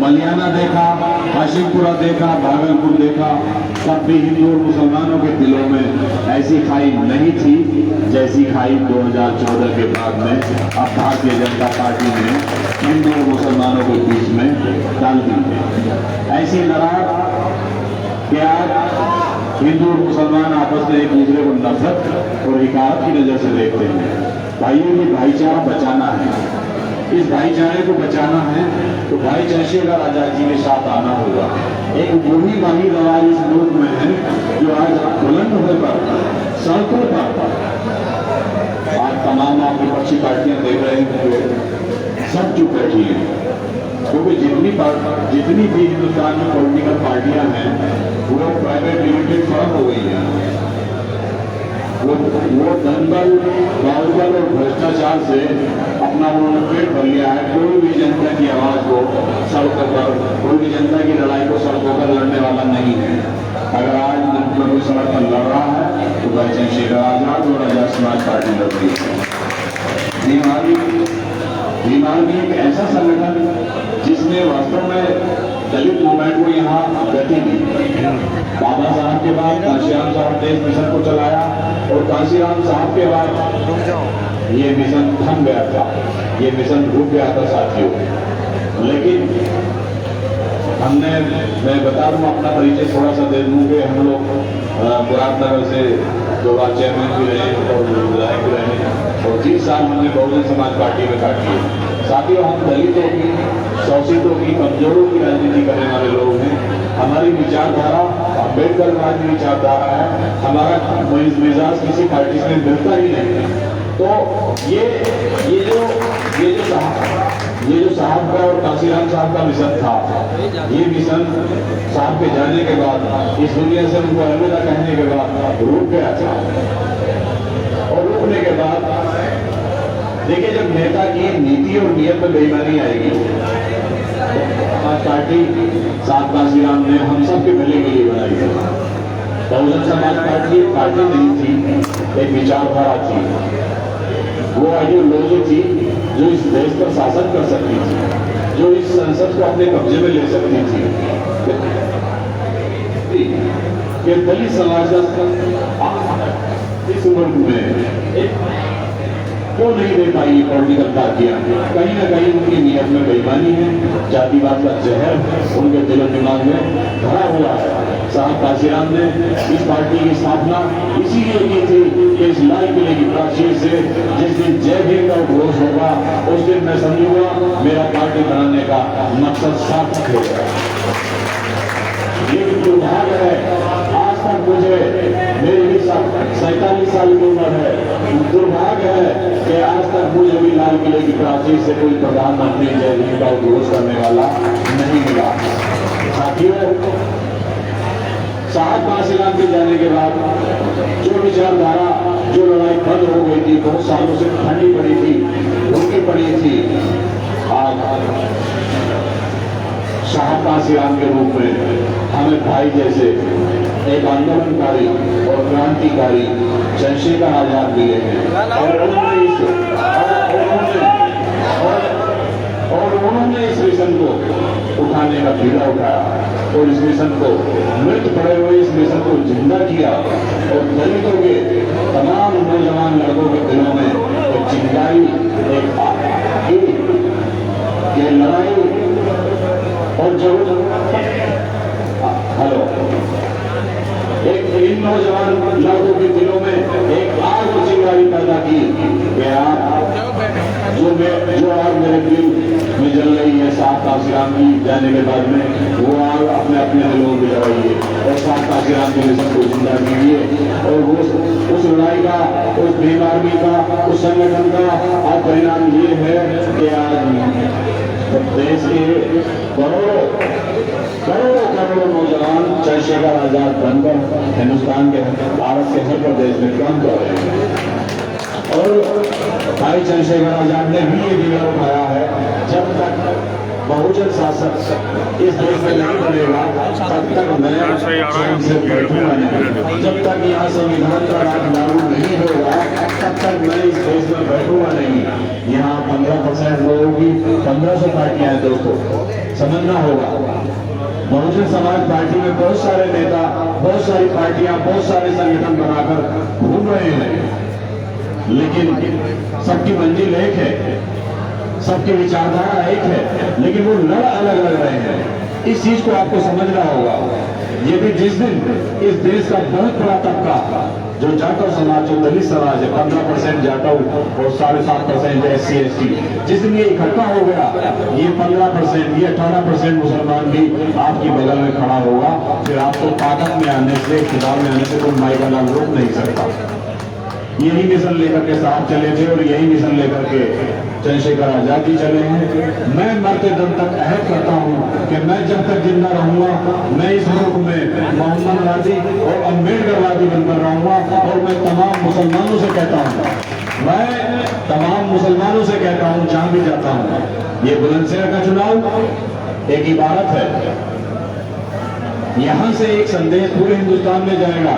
मलियाना देखा, हाशिमपुरा देखा, भागलपुर देखा। तब भी हिंदू और मुसलमानों के दिलों में ऐसी खाई नहीं थी जैसी खाई 2014 के बाद में अब भारतीय जनता पार्टी ने हिंदू और मुसलमानों के बीच में डाल दी। ऐसी लड़ाई कि आज हिंदू और मुसलमान आपस में एक दूसरे को नफरत और हिकारत की नजर से देखते हैं। भाइयों, ये भाईचारा बचाना है, इस भाईचारे को बचाना है तो भाई चंद्रशेखर आजाद जी के साथ आना होगा। एक वही माही रवाज इस मुल्क में है जो आज बुलंद होने पर सड़कों पर आज तमाम आप विपक्षी पार्टियां देख रहे होंगे, सब चुप बैठी है, क्योंकि जितनी भी हिंदुस्तान में पॉलिटिकल पार्टियां हैं वो प्राइवेट लिमिटेड फर्म हो गई है। वो दंगल, बाहुबल और भ्रष्टाचार से अपना उन्होंने पेट भर लिया है। कोई भी जनता की आवाज को सड़कों पर, कोई भी जनता की लड़ाई को सड़कों पर लड़ने वाला नहीं है। अगर आज मुल्क में कोई सड़क पर लड़ रहा है तो भाई चंद्रशेखर आजाद और आजाद समाज पार्टी लड़ रही है। बीमार भी एक ऐसा संगठन जिसने वास्तव में दलित मूवमेंट को यहाँ गति दी। बाबा साहब के बाद कांशीराम साहब ने इस मिशन को चलाया और कांशीराम साहब के बाद ये मिशन थम गया था, ये मिशन रुक गया था साथियों। लेकिन मैं बता दूं, अपना परिचय थोड़ा सा दे दूं कि हम लोग मुरादनगर से 2 बार चेयरमैन भी रहे और विधायक भी रहे और 30 साल हमने बहुजन समाज पार्टी में काटी है। साथियों, हम दलितों की, शोषितों की, कमजोरों की राजनीति करने वाले लोग हैं। हमारी विचारधारा अम्बेडकर वादी विचारधारा है, हमारा मिजाज किसी पार्टी से मिलता ही नहीं। तो ये जो साहब का और कांशीराम साहब का मिशन था, ये मिशन साहब के जाने के बाद, इस दुनिया से उनको अलविदा कहने के बाद रुक गया था। और रुकने के बाद देखिए, जब नेता की नीति और नियत में बेईमानी आएगी, आज पार्टी साहब कांशीराम ने हम सबके भले के लिए बनाई थी। बहुजन समाज पार्टी एक पार्टी नहीं थी, एक विचारधारा थी, वो आइडियोलॉजी थी जो इस देश पर शासन कर सकती थी, जो इस संसद को अपने कब्जे में ले सकती थी। कि दलित समाज इस मुल्क में क्यों नहीं दे पाई पॉलिटिकल पार्टियां? कहीं ना कहीं उनकी नीयत में बेईमानी है, जातिवाद का जहर उनके दिल दिमाग में भरा हुआ है। साहब कांशीराम ने इस पार्टी की स्थापना इसीलिए की थी कि इस लाल किले की प्राचीर से जिस दिन जय भीम का उद्घोष होगा, उस दिन मैं समझूंगा मेरा पार्टी बनाने का मकसद सार्थक होगा। लेकिन दुर्भाग्य है, आज तक मुझे, मेरी 47 साल की उम्र है, दुर्भाग्य है कि आज तक मुझे भी लाल किले की प्राचीर से कोई प्रधानमंत्री जय भीम का उद्घोष करने वाला नहीं मिला। साहब पासीराम के जाने के बाद जो विचारधारा, जो लड़ाई बंद हो गई थी, बहुत सालों से ठंडी पड़ी थी, रुकी पड़ी थी, आज साहब पासीराम के रूप में हमें भाई जैसे एक आंदोलनकारी और क्रांतिकारी चंद्रशेखर आजाद मिले हैं और उन्होंने इस मिशन को उठाने का बीड़ा उठाया और इस मिशन को मृत पड़े हुए इस मिशन को जिंदा किया और दलितों के तमाम नौजवान लड़कों के दिलों में एक चिंगारी, एक लड़ाई और जो एक इन नौजवान लड़कों के दिलों में एक आग की चिंगारी पैदा की कि आप जो आग मेरे दिल में जल रही है साहब पासीराम की जाने के बाद में, वो आग अपने अपने दिलों में जलाइए और साहब पासीराम के मिशन को जिंदा कीजिए और वो उस लड़ाई का, उस भीम आर्मी का, उस संगठन का आज परिणाम ये है कि आज देश के करोड़ों नौजवान चंद्रशेखर आजाद बनकर हिंदुस्तान के, भारत के हर प्रदेश में काम कर रहे हैं और भाई चंद्रशेखर आजाद ने भी ये बीड़ा उठाया है, जब तक बहुजन शासक इस देश में नहीं बनेगा तब तक मैं स्वयं से बैठूंगा नहीं, जब तक यहाँ संविधान का राज लागू नहीं होगा तब तक मैं इस देश में बैठूंगा नहीं। यहाँ 15% लोगों की 1500 पार्टियां हैं दोस्तों, समझना होगा। बहुजन समाज पार्टी में बहुत सारे नेता, बहुत सारी पार्टियां, बहुत सारे संगठन बनाकर घूम रहे हैं, लेकिन सबकी मंजिल एक है, सबकी विचारधारा एक है, लेकिन वो लड़ अलग अलग रहे हैं। इस चीज को आपको समझना होगा। ये भी जिस दिन इस देश का बहुत बड़ा तबका जो जाटव समाज, जो दलित समाज है, 15% जाटव और 7.5% SC ST, जिस दिन ये इकट्ठा हो गया, ये 15%, ये 18% मुसलमान भी आपकी बगल में खड़ा होगा, फिर आपको ताकत में आने से, इक़्तिदार में आने से कोई माई का नाम रोक नहीं सकता। यही मिशन लेकर के साहब चले थे और यही मिशन लेकर के चंद्रशेखर आजाद जी चले हैं। मैं मरते दम तक अहद करता हूं कि मैं जब तक जिंदा रहूंगा मैं इस मुल्क में मोहम्मदवादी और अम्बेडकरवादी बनकर रहूंगा और मैं तमाम मुसलमानों से कहता हूं, जहां भी जाता हूं, ये बुलंदशहर का चुनाव एक इबारत है, यहां से एक संदेश पूरे हिंदुस्तान में जाएगा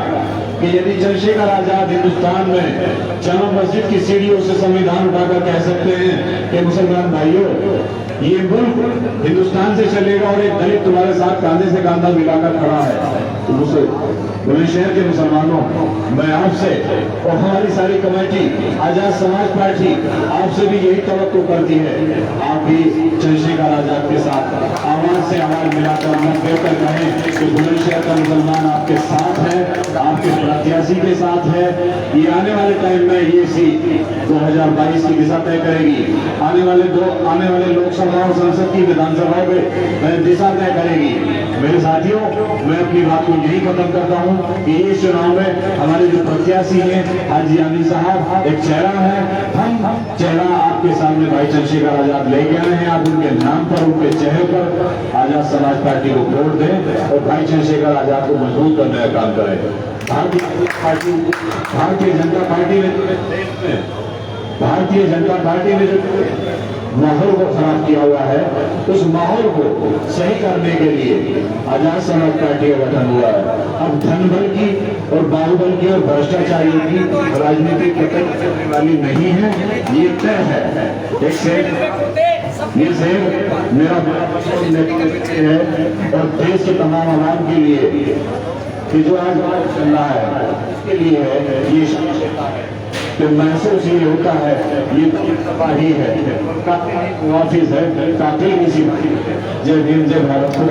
कि यदि चंद्रशेखर आजाद हिंदुस्तान में जामा मस्जिद की सीढ़ियों से संविधान उठाकर कह सकते हैं कि मुसलमान भाइयों ये मुल्क हिंदुस्तान से चलेगा और एक दलित तुम्हारे साथ कांधे से कांधा मिलाकर खड़ा है, तो उसे बुलंदशहर के मुसलमानों, मैं आपसे और हमारी सारी कमेटी आजाद समाज पार्टी आपसे भी यही तवक्को करती है, आप भी चंद्रशेखर आजाद के साथ आवाज से आवाज मिलाकर मत देकर कहें कि बुलंदशहर का मुसलमान आपके साथ है, आपके प्रत्याशी के साथ है। ये आने वाले टाइम में ये सीट 2022 की दिशा तय करेगी, आने वाले लोकसभा और संसद की विधानसभा में दिशा तय करेगी। मेरे साथियों, मैं अपनी बात को यही खत्म करता हूं कि इस चुनाव में हमारे जो प्रत्याशी हैं हाजी आमिर साहब एक चेहरा है, हम चेहरा आपके सामने भाई चंद्रशेखर आजाद लेके आए हैं। आप उनके नाम पर, उनके चेहरे पर आजाद समाज पार्टी को वोट दें और भाई चंद्रशेखर आजाद को मजबूत करने का काम करें। भारतीय जनता पार्टी ने जो माहौल को खराब किया हुआ है, उस माहौल को सही करने के लिए आजाद समाज पार्टी का गठन हुआ है। अब धन बल की और बाहुबल की और भ्रष्टाचारियों की राजनीति करने वाली नहीं है, ये तय है। ये सेव मेरा है और देश के तमाम आवाम के लिए कि जो आज चल रहा है उसके लिए है, ये तो महसूस ये होता है ये तबाही है, ऑफिस है, काफी किसी जय भीम जय भारत को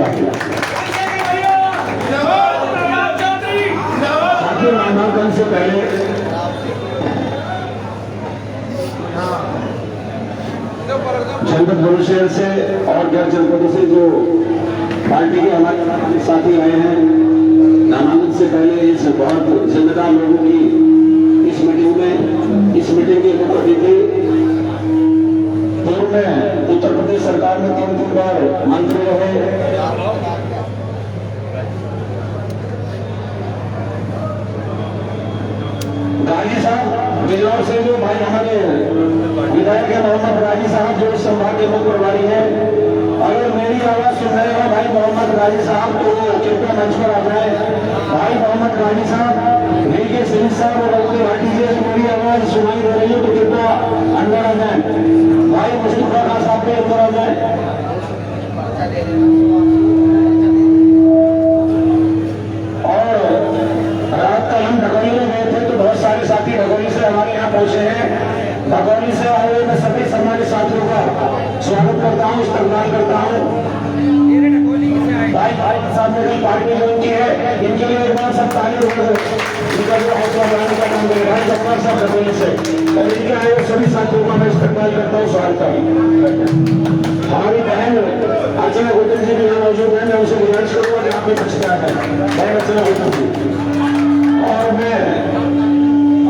नामांकन से पहले जनपद बुलंदशहर से और गैर जनपदों से जो पार्टी के हमारे साथी आए हैं, नामांकन से पहले इस बहुत जिम्मेदार लोगों की इस मीटिंग की मुख्य थी। पूर्व में उत्तर प्रदेश सरकार में 3 बार मंत्री रहे, बिजनौर से जो भाई हमारे विधायक है मोहम्मद राजी साहब जो इस संभाग के मुख्य प्रभारी है, अगर मेरी आवाज सुन रहे हैं भाई मोहम्मद राजी साहब तो वो कृपया मंच पर आ जाए। भाई मोहम्मद राजी साहब वी के सिंह साहब और रघुवीर भाटी जी, मेरी आवाज सुनाई दे रही है तो कृपया अंदर आ जाए। भाई मुस्तफा खान साहब के अंदर आ जाए। हम ढगोली में गए थे तो बहुत सारे साथी ढगोली से हमारे यहाँ पहुंचे हैं। ढगोली से आए हुए मैं सभी सम्मानित साथियों का स्वागत करता हूँ, इस्तकबाल करता हूँ। भाई साहब ने कल पार्टी ज्वाइन की है, इनके लिए एक बार सब ताली हो, इनका जो हौसला बढ़ाने का काम करें। भाई जगवार साहब ढगोली से और इनके आए हुए सभी साथियों का मैं इस्तकबाल करता हूँ, स्वागत करता। हमारी बहन अर्चना गौतम जी भी यहाँ मौजूद है, मैं उनसे गुजारिश करूँगा कि आप भी कुछ क्या है बहन अर्चना गौतम जी। और मैं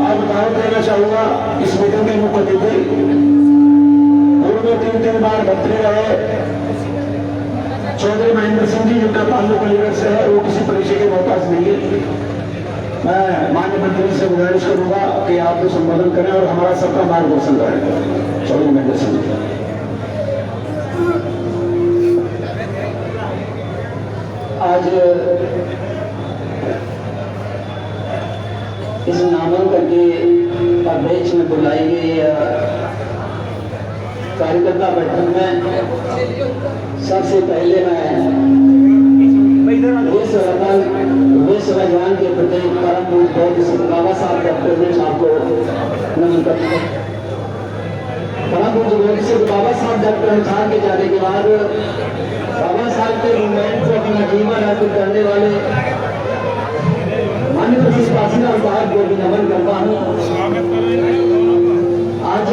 आप दावत देना चाहूंगा इस मीटिंग के मुख्य अतिथि पूर्व में 3 बार मंत्री रहे चौधरी महेंद्र सिंह जी, जिनका ताल्लुक अलीगढ़ से है, वो किसी परिचय के मोहताज नहीं है। मैं माननीय मंत्री से गुजारिश करूंगा कि आप तो संबोधन करें और हमारा सबका मार्गदर्शन करें। चौधरी महेंद्र सिंह जी। आज इस नामांकन के अध्यक्ष में बुलाई गई कार्यकर्ता बैठक में सबसे पहले मैं विश्व अभियान के प्रति परम पूज्य बाबा साहब डॉक्टर साहब को नमन करता हूँ। परम पूज्य बाबा साहब डॉक्टर साहब के जाने के बाद बाबा साहब के मूवमेंट को अपना जीवन अर्पित करने वाले माननीय काशीनाथ साहब को भी नमन करता हूँ। आज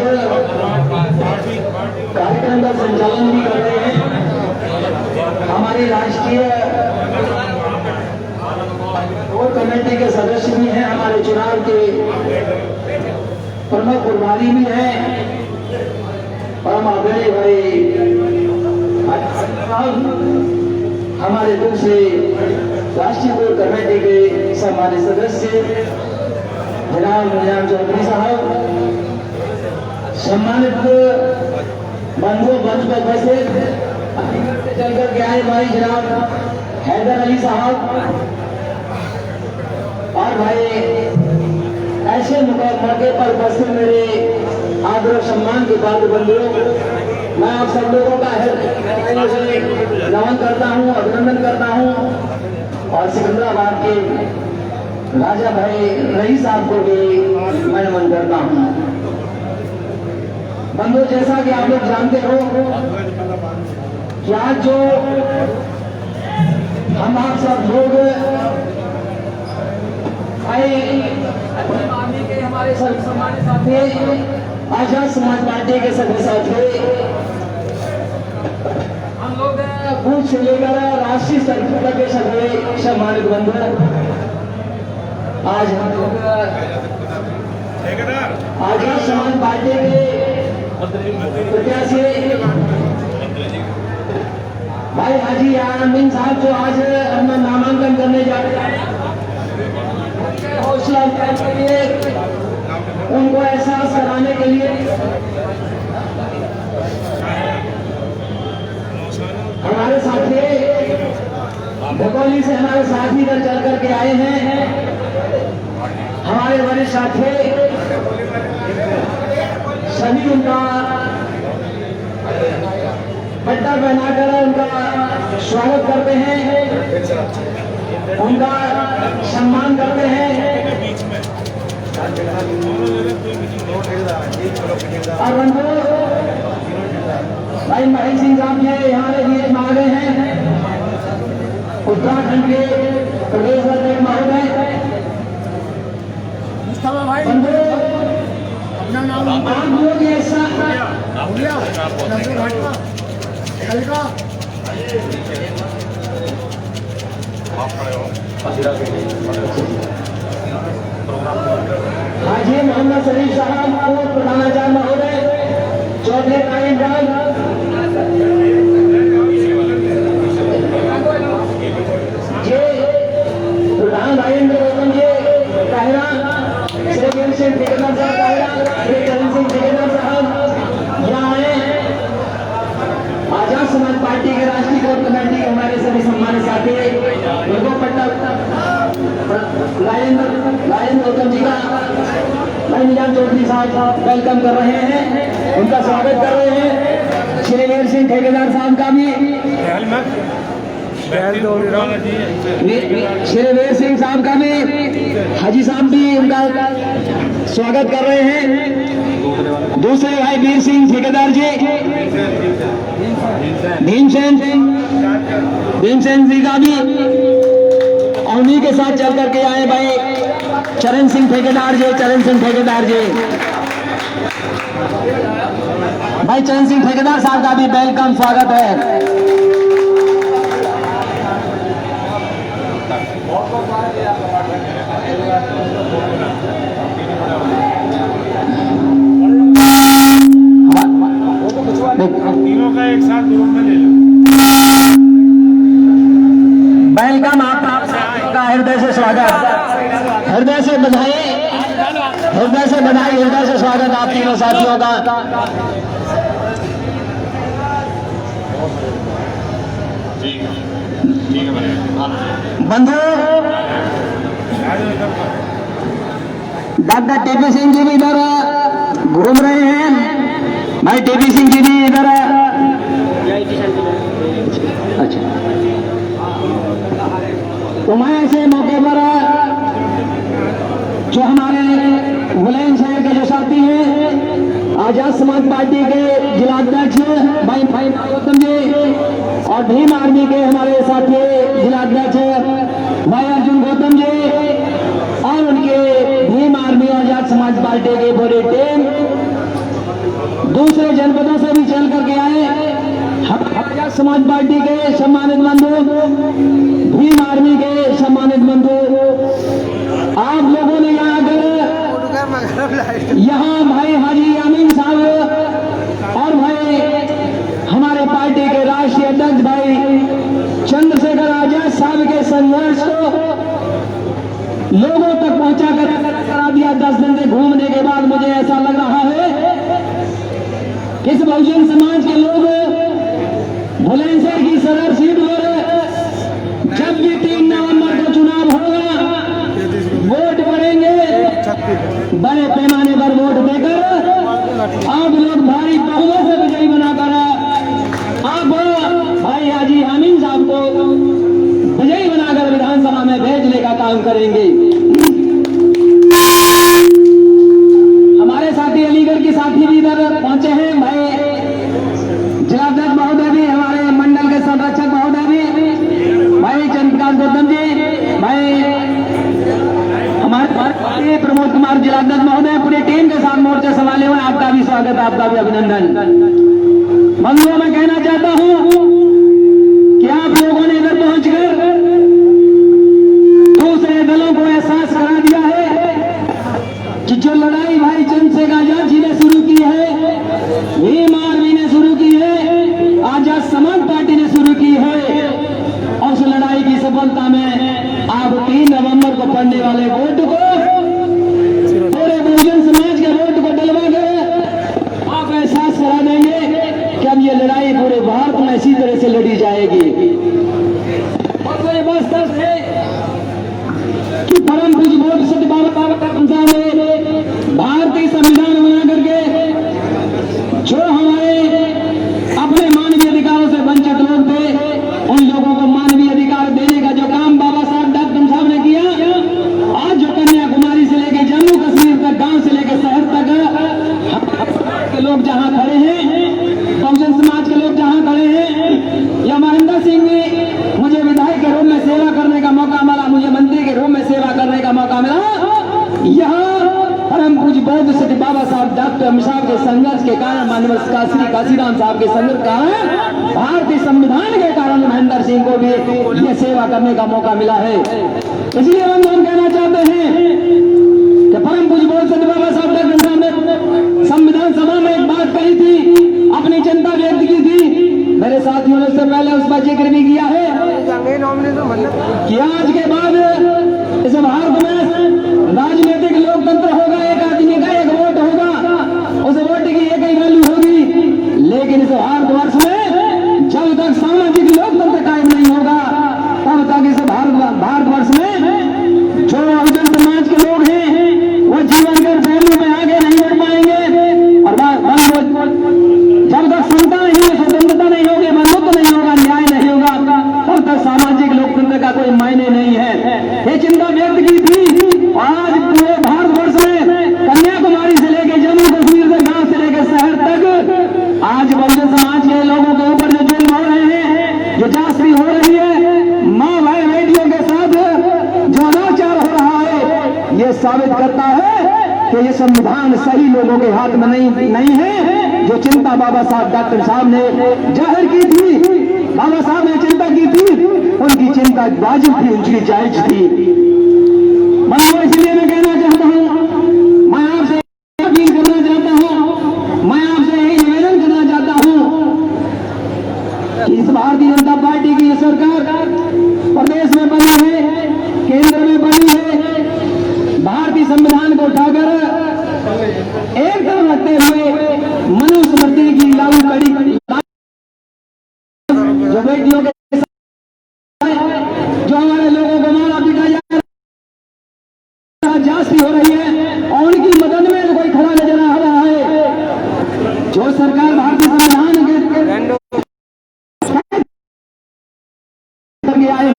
कार्यक्रम का संचालन भी कर रहे हैं हमारे राष्ट्रीय कोर कमेटी के सदस्य भी हैं, हमारे चुनाव के प्रमुख प्रभारी भी हैं, परम आदरणीय भाई हमारे दूसरे राष्ट्रीय कोर कमेटी के सम्मानित सदस्य जनाब निजाम चौधरी साहब, सम्मानित बंधुओं मंच पर बैठे चल कर के आए भाई जनाब हैदर अली साहब, और भाई ऐसे मौके पर उपस्थित मेरे आदर सम्मान के पात्र बंधुओं, मैं आप सब लोगों का नमन करता हूं, अभिनंदन करता हूं और सिकंदराबाद के राजा भाई रही साहब को भी मैं नमन करता हूं। बंधु, जैसा कि आप लोग जानते हो कि आज जो हम आप सब लोग के हमारे सम्मानित साथी आजाद समाज पार्टी के सभी साथी, हम लोग बूथ से लेकर राष्ट्रीय स्तर तक के सभी सम्मानित बंधु, आज हम लोग आजाद समाज पार्टी के प्रत्याशी भाई हाजी आनंद साहब जो आज अपना नामांकन करने जा रहे हैं, हौसला के लिए उनको एहसास कराने के लिए हमारे साथी ढकोली से हमारे साथी इधर चल करके आए हैं, हमारे वरिष्ठ साथी सभी उनका पट्टा पहनाकर उनका स्वागत करते हैं, उनका सम्मान करते हैं। और भाई महेश सिंह साहब जी यहाँ लिए आ गए हैं, उत्तराखंड के प्रदेश अध्यक्ष महोदय। आप लोग ऐसा हाजी मोहम्मद शरीफ साहब पूर्व प्रधानाचार्य महोदय, चौधरी नारायण राज, ये प्रधान राजेंद्र गौतम जी कहना, श्री सिंह ठेकेदार साहब कहना, कमेटी के हमारे सभी सम्मानित साथी उनको राजेंद्र गौतम जी का भाई निजाम चौधरी साहब वेलकम कर रहे हैं, उनका स्वागत कर रहे हैं। श्री वीर सिंह ठेकेदार साहब का भी, श्री वीर सिंह साहब का भी, हाजी साहब भी उनका स्वागत कर रहे हैं। दूसरे भाई वीर सिंह ठेकेदार जी, भीमसेन जी का भी, और उन्हीं के साथ चल करके आए भाई चरण सिंह ठेकेदार जी, भाई चरण सिंह ठेकेदार साहब का भी वेलकम स्वागत है। तीनों का एक साथ ग्रुप में ले लो। वेलकम, आपका हृदय से स्वागत, हृदय से बधाई, हृदय से स्वागत आप तीनों साथियों का। बंधु डॉक्टर टीपी सिंह जी भी इधर घूम रहे हैं, भाई टीपी सिंह जी भी इधर, अच्छा, तो मैं ऐसे मौके पर जो हमारे बुलंद शहर के जो साथी हैं, आजाद समाज पार्टी के जिलाध्यक्ष भाई गौतम जी, और भीम आर्मी के हमारे साथी जिलाध्यक्ष भाई अर्जुन गौतम जी, और उनके भीम आर्मी आजाद समाज पार्टी की पूरी टीम, दूसरे जनपदों से भी चल करके आए आजाद समाज पार्टी के सम्मानित बंधु, भीम आर्मी के सम्मानित बंधु, आप लोगों ने यहाँ भाई हाजी अमीन साहब और भाई हमारे पार्टी के राष्ट्रीय अध्यक्ष भाई चंद्रशेखर आजाद साहब के संघर्ष को लोगों तक पहुंचा करा दिया। 10 दिन से घूमने के बाद मुझे ऐसा लग रहा है कि इस बहुजन समाज के लोग बुलंदशहर की सदर सीट पर जब भी 3 नवंबर को चुनाव होगा, वोट पड़ेंगे, बड़े पैमाने पर वोट देकर आप लोग भारी बहुमत से विजयी बनाकर आप भाई हाजी अमीन साहब को विजयी बनाकर विधानसभा में भेजने का काम करेंगे। हमारे साथी अलीगढ़ के साथी भी इधर पहुंचे हैं, भाई जिलाध्यक्ष महोदय भी, हमारे मंडल के संरक्षक महोदय भी, भाई चंद्रकांत गौतम जी, भाई हमारे प्रमोद कुमार जिलाध्यक्ष महोदय, पूरी टीम के साथ मोर्चा संभाले हुए, आपका भी स्वागत, आपका भी अभिनंदन। बंधुओं, मैं कहना चाहता हूं कि आप लोगों ने इधर पहुंचकर दूसरे दलों को एहसास करा दिया है कि जो लड़ाई भाई चंद्रशेखर आजाद जी ने शुरू की है, भीम आर्मी ने शुरू की है, आजाद समाज पार्टी ने शुरू की है, और उस लड़ाई की सफलता में आप 3 नवंबर को पड़ने वाले वोट को, पूरे बहुजन समाज के वोट को डलवा कर आप एहसास करा देंगे कि अब ये लड़ाई पूरे भारत में इसी तरह से लड़ी जाएगी। और मुझे बस तर्स है कि परम पूज्य बोध सत्य बाबा साहब ने भारतीय संविधान बना करके जो हमारे अपने मानवीय अधिकारों से वंचित लोग थे, उन लोगों को मानवीय अधिकार देने का जो काम बाबा साहब डॉक्टर साहब ने किया, आज जो कन्याकुमारी से लेकर जम्मू कश्मीर तक, गांव से लेकर शहर तक के लोग जहां खड़े हैं, बहुजन समाज के लोग जहां खड़े हैं, या महेंद्र सिंह ने मुझे विधायक के रूप में सेवा करने का मौका मिला, मुझे मंत्री के रूप में सेवा करने का मौका मिला, यहाँ परम पूज्य बौद्ध सत्य बाबा साहब डॉक्टर अमित साहब के संघर्ष के कारण, माननीय श्री काशीराम साहब के संघर्ष के कारण, भारतीय संविधान के कारण महेंद्र सिंह को भी यह सेवा करने का मौका मिला है। इसलिए हम कहना चाहते हैं कि परम पूज्य बौद्ध सत्य बाबा साहब डॉक्टर साहब ने संविधान सभा में एक बात कही थी, अपनी चिंता व्यक्त की थी, मेरे साथियों ने उससे पहले उस पर जिक्र भी किया है कि आज के बाद इस भारत में राजनीतिक लोकतंत्र होगा, एक आदमी का एक वोट होगा, उस वोट की एक ही वैल्यू होगी, लेकिन इस भारतवर्ष में जब तक सामाजिक लोकतंत्र का साबित करता है कि ये संविधान सही लोगों के हाथ में नहीं है। जो चिंता बाबा साहब डॉक्टर साहब ने जाहिर की थी, बाबा साहब ने चिंता की थी, उनकी चिंता वाजिब थी, उनकी जायज थी। मैं इसलिए मैं कहना चाहता हूं, मैं आपसे अपील करना चाहता हूं, मैं आपसे यही निवेदन करना चाहता हूं कि इस भारतीय जनता पार्टी की सरकार प्रदेश में बनी है, केंद्र में बनी है, भारतीय संविधान को उठाकर एक तरफ रखते हुए मनुस्मृति की लागू कड़ी, जो बेटियों के जो हमारे लोगों को मारा पीटा जा रहा, जास्ती हो रही है और उनकी मदद में कोई खड़ा नजर आ रहा है। जो सरकार भारतीय संविधान के आए